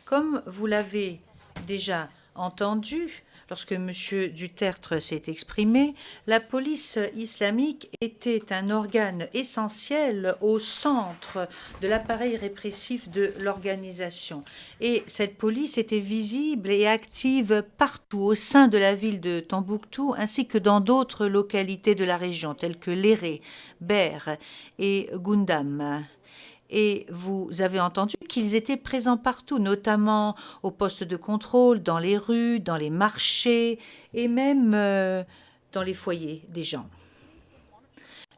Comme vous l'avez déjà entendu, lorsque M. Duterte s'est exprimé, la police islamique était un organe essentiel au centre de l'appareil répressif de l'organisation. Et cette police était visible et active partout au sein de la ville de Tombouctou, ainsi que dans d'autres localités de la région, telles que Léré, Ber et Goundam. Et vous avez entendu qu'ils étaient présents partout, notamment aux postes de contrôle, dans les rues, dans les marchés et même dans les foyers des gens.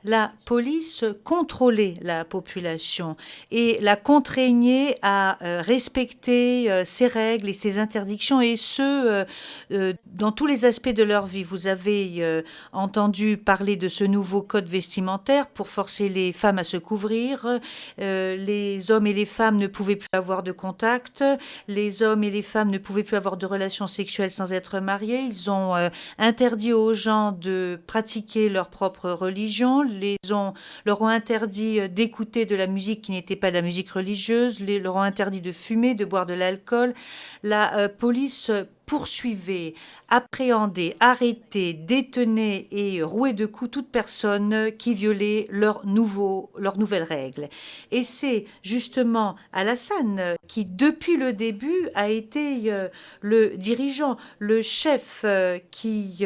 La police contrôlait la population et la contraignait à respecter ses règles et ses interdictions, et ce, dans tous les aspects de leur vie. Vous avez entendu parler de ce nouveau code vestimentaire pour forcer les femmes à se couvrir. Les hommes et les femmes ne pouvaient plus avoir de contact. Les hommes et les femmes ne pouvaient plus avoir de relations sexuelles sans être mariés. Ils ont interdit aux gens de pratiquer leur propre religion. Leur ont interdit d'écouter de la musique qui n'était pas de la musique religieuse, leur ont interdit de fumer, de boire de l'alcool. La police poursuivait, appréhendait, arrêtait, détenait et rouait de coups toute personne qui violait leurs nouvelles règles. Et c'est justement Al-Hassan qui, depuis le début, a été le dirigeant, le chef qui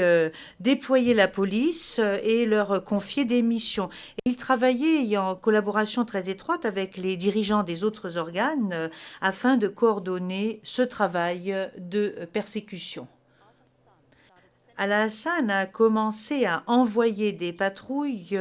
déployait la police et leur confiait des missions. Et il travaillait en collaboration très étroite avec les dirigeants des autres organes afin de coordonner ce travail de persécution. Al-Hassan a commencé à envoyer des patrouilles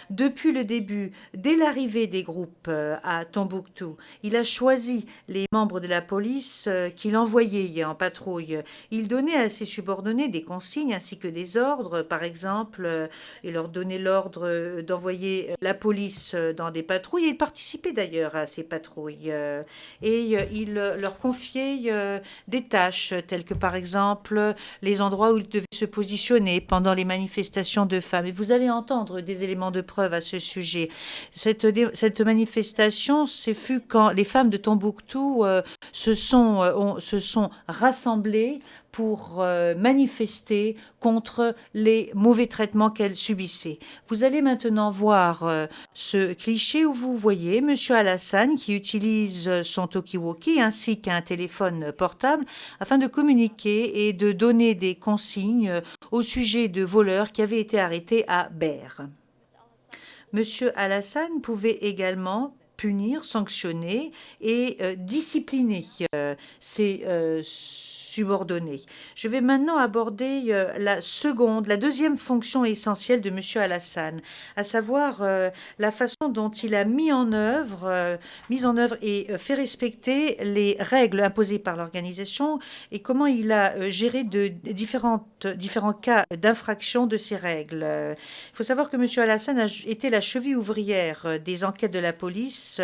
depuis le début, dès l'arrivée des groupes à Tombouctou. Il a choisi les membres de la police qu'il envoyait en patrouille. Il donnait à ses subordonnés des consignes ainsi que des ordres. Par exemple, il leur donnait l'ordre d'envoyer la police dans des patrouilles. Il participait d'ailleurs à ces patrouilles. Et il leur confiait des tâches, telles que par exemple les endroits où ils devaient se positionner pendant les manifestations de femmes. Et vous allez entendre des éléments de preuve à ce sujet. Cette manifestation, ce fut quand les femmes de Tombouctou se sont rassemblées pour manifester contre les mauvais traitements qu'elles subissaient. Vous allez maintenant voir ce cliché où vous voyez M. Alassane qui utilise son talkie-walkie ainsi qu'un téléphone portable afin de communiquer et de donner des consignes au sujet de voleurs qui avaient été arrêtés à Ber. M. Alassane pouvait également punir, sanctionner et discipliner ces subordonnés. Je vais maintenant aborder la deuxième fonction essentielle de M. Alassane, à savoir la façon dont il a mis en œuvre et fait respecter les règles imposées par l'organisation et comment il a géré différents cas d'infraction de ces règles. Il faut savoir que M. Alassane a été la cheville ouvrière des enquêtes de la police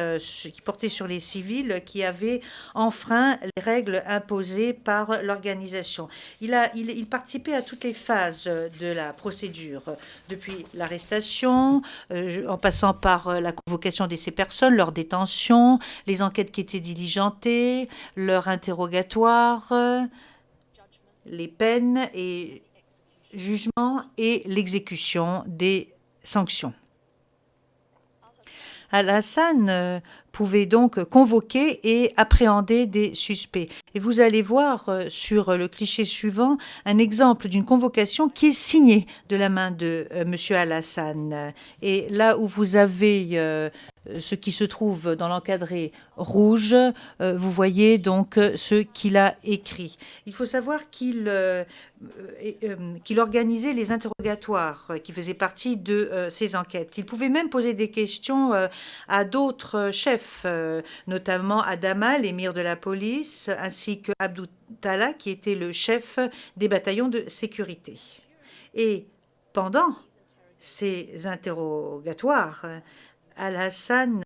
qui portaient sur les civils qui avaient enfreint les règles imposées par l'organisation. Il participait à toutes les phases de la procédure, depuis l'arrestation, en passant par la convocation de ces personnes, leur détention, les enquêtes qui étaient diligentées, leur interrogatoire, les peines et jugements et l'exécution des sanctions. Alassane pouvait donc convoquer et appréhender des suspects. Et vous allez voir sur le cliché suivant un exemple d'une convocation qui est signée de la main de M. Alassane. Et là où vous avez ce qui se trouve dans l'encadré rouge, vous voyez donc ce qu'il a écrit. Il faut savoir qu'il organisait les interrogatoires qui faisaient partie de ces enquêtes. Il pouvait même poser des questions à d'autres chefs, notamment à Dama, l'émir de la police, ainsi que Abdou Talla, qui était le chef des bataillons de sécurité. Et pendant ces interrogatoires, Alassane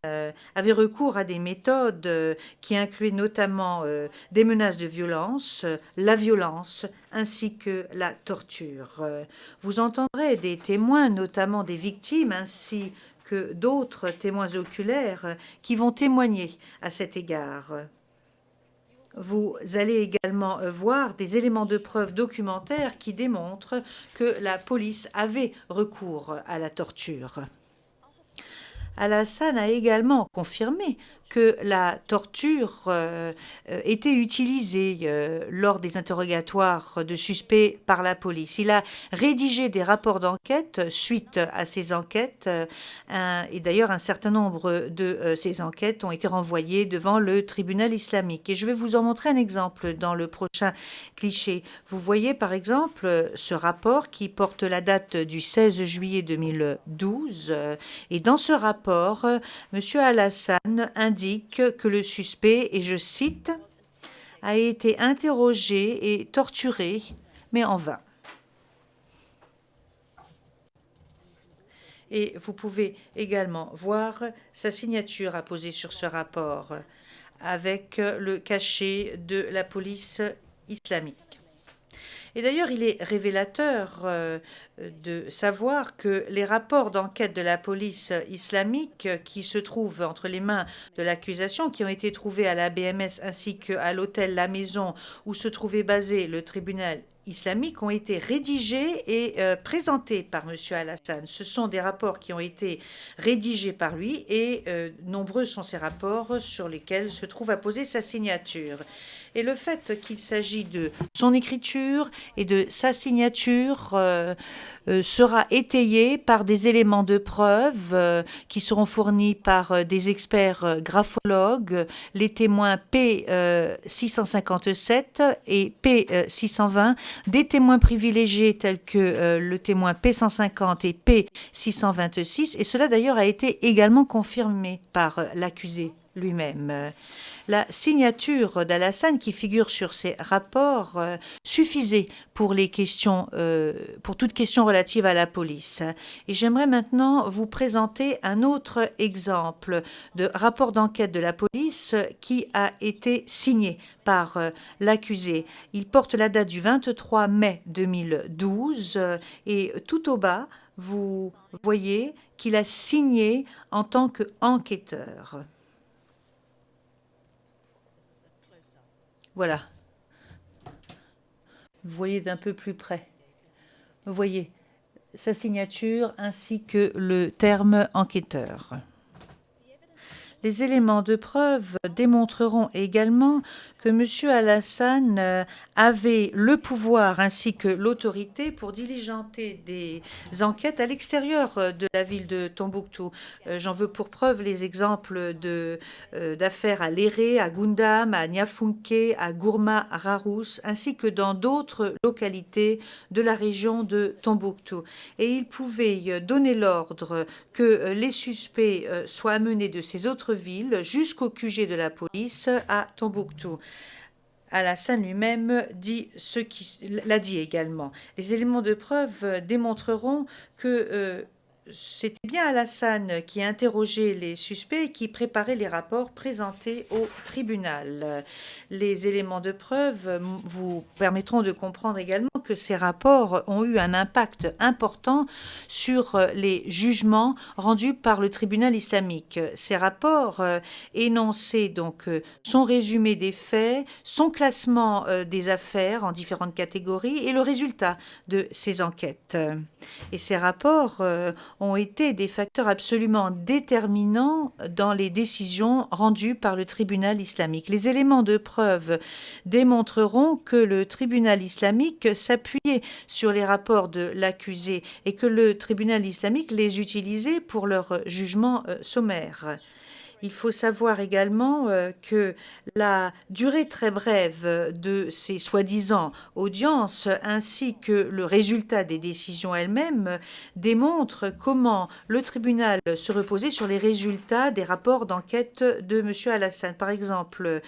avait recours à des méthodes qui incluaient notamment des menaces de violence, la violence ainsi que la torture. Vous entendrez des témoins, notamment des victimes, ainsi que d'autres témoins oculaires qui vont témoigner à cet égard. Vous allez également voir des éléments de preuve documentaires qui démontrent que la police avait recours à la torture. Alassane a également confirmé que la torture était utilisée lors des interrogatoires de suspects par la police. Il a rédigé des rapports d'enquête suite à ces enquêtes et d'ailleurs un certain nombre de ces enquêtes ont été renvoyées devant le tribunal islamique. Et je vais vous en montrer un exemple dans le prochain cliché. Vous voyez par exemple ce rapport qui porte la date du 16 juillet 2012 et dans ce rapport, M. Alassane indique que le suspect, et je cite, a été interrogé et torturé, mais en vain. Et vous pouvez également voir sa signature apposée sur ce rapport avec le cachet de la police islamique. Et d'ailleurs, il est révélateur de savoir que les rapports d'enquête de la police islamique qui se trouvent entre les mains de l'accusation, qui ont été trouvés à la BMS ainsi qu'à l'hôtel La Maison où se trouvait basé le tribunal islamique, ont été rédigés et présentés par M. Alassane. Ce sont des rapports qui ont été rédigés par lui et nombreux sont ces rapports sur lesquels se trouve apposée sa signature. Et le fait qu'il s'agit de son écriture et de sa signature sera étayé par des éléments de preuve qui seront fournis par des experts graphologues, les témoins P657 et P620, des témoins privilégiés tels que le témoin P150 et P626, et cela d'ailleurs a été également confirmé par l'accusé lui-même. La signature d'Alassane qui figure sur ces rapports suffisait pour les questions, pour toute question relative à la police. Et j'aimerais maintenant vous présenter un autre exemple de rapport d'enquête de la police qui a été signé par l'accusé. Il porte la date du 23 mai 2012 et tout au bas, vous voyez qu'il a signé en tant qu'enquêteur. Voilà. Vous voyez d'un peu plus près. Vous voyez sa signature ainsi que le terme enquêteur. Les éléments de preuve démontreront également que M. Alassane avait le pouvoir ainsi que l'autorité pour diligenter des enquêtes à l'extérieur de la ville de Tombouctou. J'en veux pour preuve les exemples d'affaires à Léré, à Gundam, à Niafunké, à Gourma, à Rarous, ainsi que dans d'autres localités de la région de Tombouctou. Et il pouvait donner l'ordre que les suspects soient amenés de ces autres villes jusqu'au QG de la police à Tombouctou. Alassane lui-même l'a dit également. Les éléments de preuve démontreront que c'était bien Alassane qui interrogeait les suspects et qui préparait les rapports présentés au tribunal. Les éléments de preuve vous permettront de comprendre également que ces rapports ont eu un impact important sur les jugements rendus par le tribunal islamique. Ces rapports énonçaient donc son résumé des faits, son classement des affaires en différentes catégories et le résultat de ces enquêtes. Et ces rapports ont été des facteurs absolument déterminants dans les décisions rendues par le tribunal islamique. Les éléments de preuve démontreront que le tribunal islamique s'appuyait sur les rapports de l'accusé et que le tribunal islamique les utilisait pour leur jugement sommaire. Il faut savoir également que la durée très brève de ces soi-disant audiences ainsi que le résultat des décisions elles-mêmes démontrent comment le tribunal se reposait sur les résultats des rapports d'enquête de M. Alassane. Par exemple,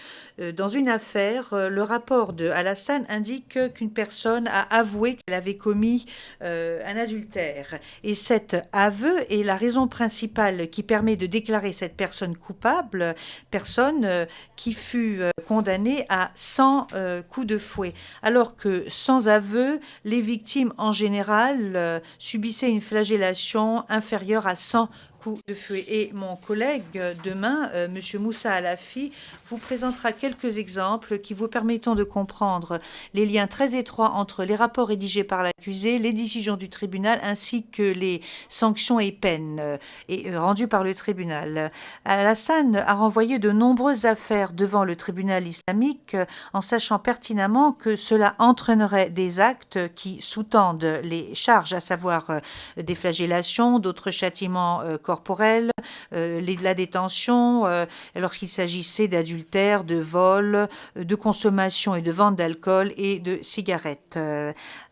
dans une affaire, le rapport de Alassane indique qu'une personne a avoué qu'elle avait commis un adultère. Et cet aveu est la raison principale qui permet de déclarer cette personne coupable, personne qui fut condamnée à 100 coups de fouet. Alors que sans aveu, les victimes en général subissaient une flagellation inférieure à 100 coups de fouet. Et mon collègue, demain, M. Moussa Alafi, vous présentera quelques exemples qui vous permettront de comprendre les liens très étroits entre les rapports rédigés par l'accusé, les décisions du tribunal, ainsi que les sanctions et peines rendues par le tribunal. Alassane a renvoyé de nombreuses affaires devant le tribunal islamique en sachant pertinemment que cela entraînerait des actes qui sous-tendent les charges, à savoir des flagellations, d'autres châtiments corporelle, la détention, lorsqu'il s'agissait d'adultère, de vol, de consommation et de vente d'alcool et de cigarettes.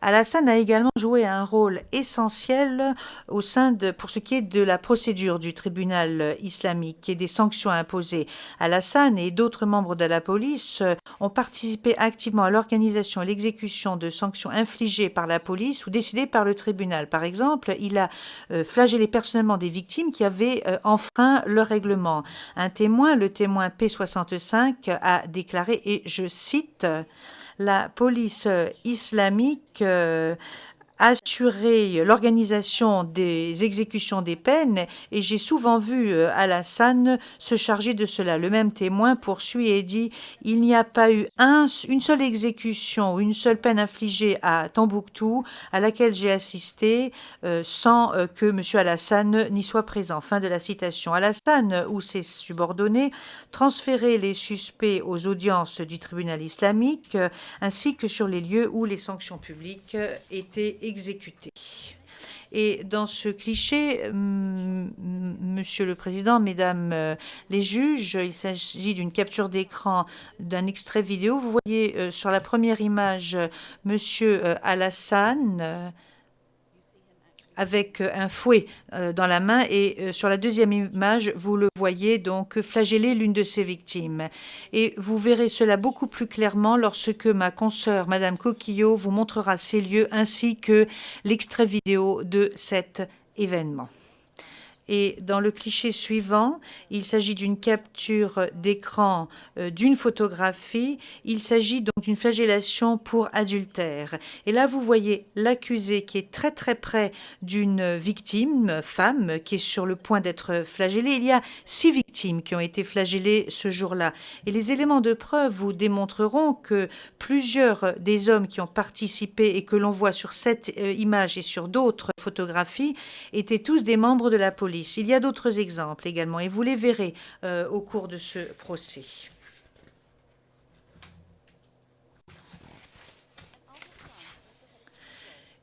Alassane a également joué un rôle essentiel pour ce qui est de la procédure du tribunal islamique et des sanctions imposées. Alassane et d'autres membres de la police ont participé activement à l'organisation et l'exécution de sanctions infligées par la police ou décidées par le tribunal. Par exemple, il a flagellé personnellement des victimes qui avaient enfreint le règlement. Un témoin, le témoin P65, a déclaré, et je cite, « La police islamique assurer l'organisation des exécutions des peines et j'ai souvent vu Alassane se charger de cela. » Le même témoin poursuit et dit « Il n'y a pas eu une seule exécution ou une seule peine infligée à Tombouctou à laquelle j'ai assisté sans que M. Alassane n'y soit présent. » Fin de la citation. Alassane ou ses subordonnés transféraient les suspects aux audiences du tribunal islamique ainsi que sur les lieux où les sanctions publiques étaient exécutés. Et dans ce cliché, Monsieur le Président, Mesdames les juges, il s'agit d'une capture d'écran d'un extrait vidéo. Vous voyez sur la première image Monsieur Alassane avec un fouet dans la main et sur la deuxième image, vous le voyez donc flageller l'une de ses victimes. Et vous verrez cela beaucoup plus clairement lorsque ma consoeur, Madame Coquillot, vous montrera ces lieux ainsi que l'extrait vidéo de cet événement. Et dans le cliché suivant, il s'agit d'une capture d'écran d'une photographie. Il s'agit donc d'une flagellation pour adultère. Et là, vous voyez l'accusé qui est très très près d'une victime, femme, qui est sur le point d'être flagellée. Il y a 6 victimes qui ont été flagellées ce jour-là. Et les éléments de preuve vous démontreront que plusieurs des hommes qui ont participé et que l'on voit sur cette image et sur d'autres photographies étaient tous des membres de la police. Il y a d'autres exemples également et vous les verrez au cours de ce procès.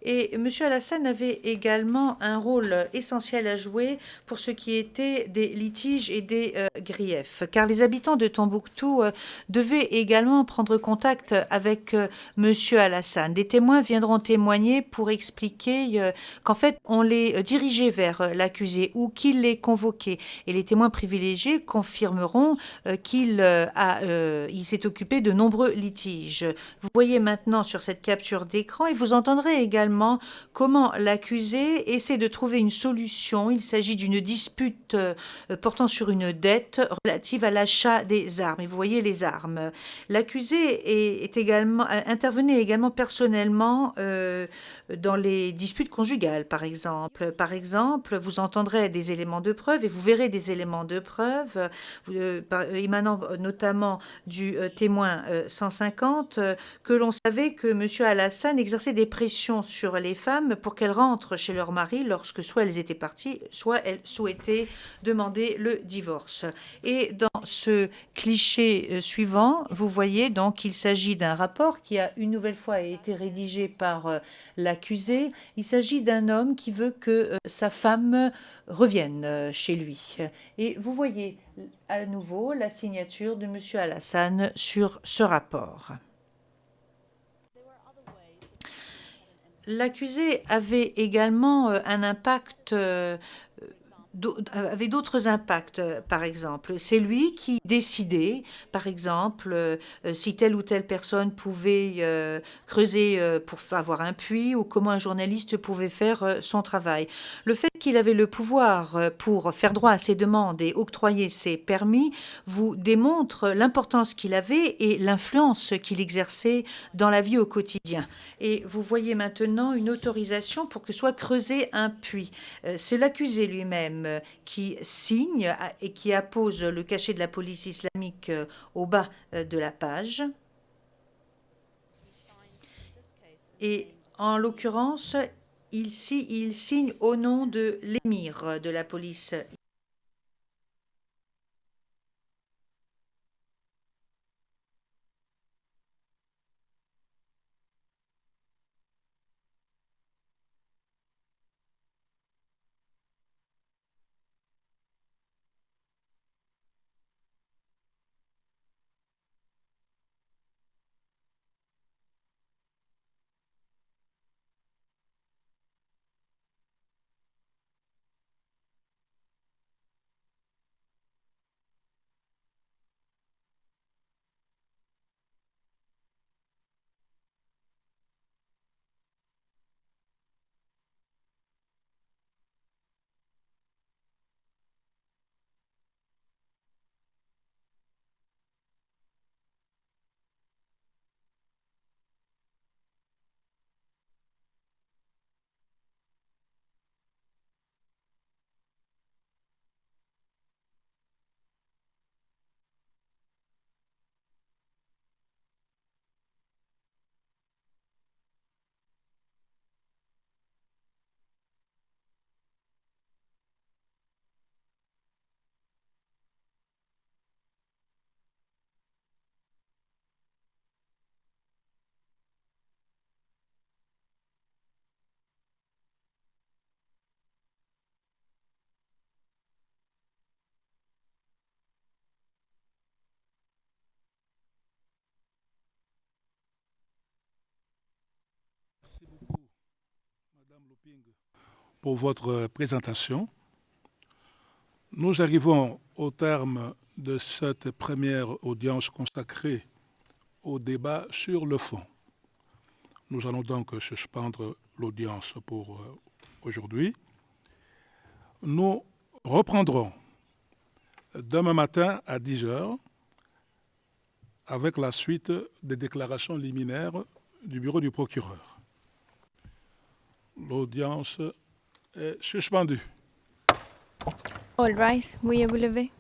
Et M. Alassane avait également un rôle essentiel à jouer pour ce qui était des litiges et des griefs, car les habitants de Tombouctou devaient également prendre contact avec M. Alassane. Des témoins viendront témoigner pour expliquer qu'en fait, on les dirigeait vers l'accusé ou qu'il les convoquait. Et les témoins privilégiés confirmeront qu'il s'est occupé de nombreux litiges. Vous voyez maintenant sur cette capture d'écran et vous entendrez également comment l'accusé essaie de trouver une solution. Il s'agit d'une dispute portant sur une dette relative à l'achat des armes. Et vous voyez les armes. L'accusé intervenait également personnellement dans les disputes conjugales, par exemple. Par exemple, vous entendrez des éléments de preuve et vous verrez des éléments de preuve émanant notamment du témoin 150 que l'on savait que M. Alassane exerçait des pressions sur les femmes pour qu'elles rentrent chez leur mari lorsque soit elles étaient parties, soit elles souhaitaient demander le divorce. Et dans ce cliché suivant, vous voyez donc qu'il s'agit d'un rapport qui a une nouvelle fois été rédigé par l'accusé. Il s'agit d'un homme qui veut que sa femme revienne chez lui. Et vous voyez à nouveau la signature de M. Alassane sur ce rapport. L'accusé avait également un impact avait d'autres impacts, par exemple. C'est lui qui décidait, par exemple, si telle ou telle personne pouvait creuser pour avoir un puits ou comment un journaliste pouvait faire son travail. Le fait qu'il avait le pouvoir pour faire droit à ses demandes et octroyer ses permis vous démontre l'importance qu'il avait et l'influence qu'il exerçait dans la vie au quotidien. Et vous voyez maintenant une autorisation pour que soit creusé un puits. C'est l'accusé lui-même qui signe et qui appose le cachet de la police islamique au bas de la page. Et en l'occurrence, il signe au nom de l'émir de la police. Merci beaucoup, Madame Loping, pour votre présentation. Nous arrivons au terme de cette première audience consacrée au débat sur le fond. Nous allons donc suspendre l'audience pour aujourd'hui. Nous reprendrons demain matin à 10 heures avec la suite des déclarations liminaires du bureau du procureur. L'audience est suspendue. All rise, veuillez vous lever.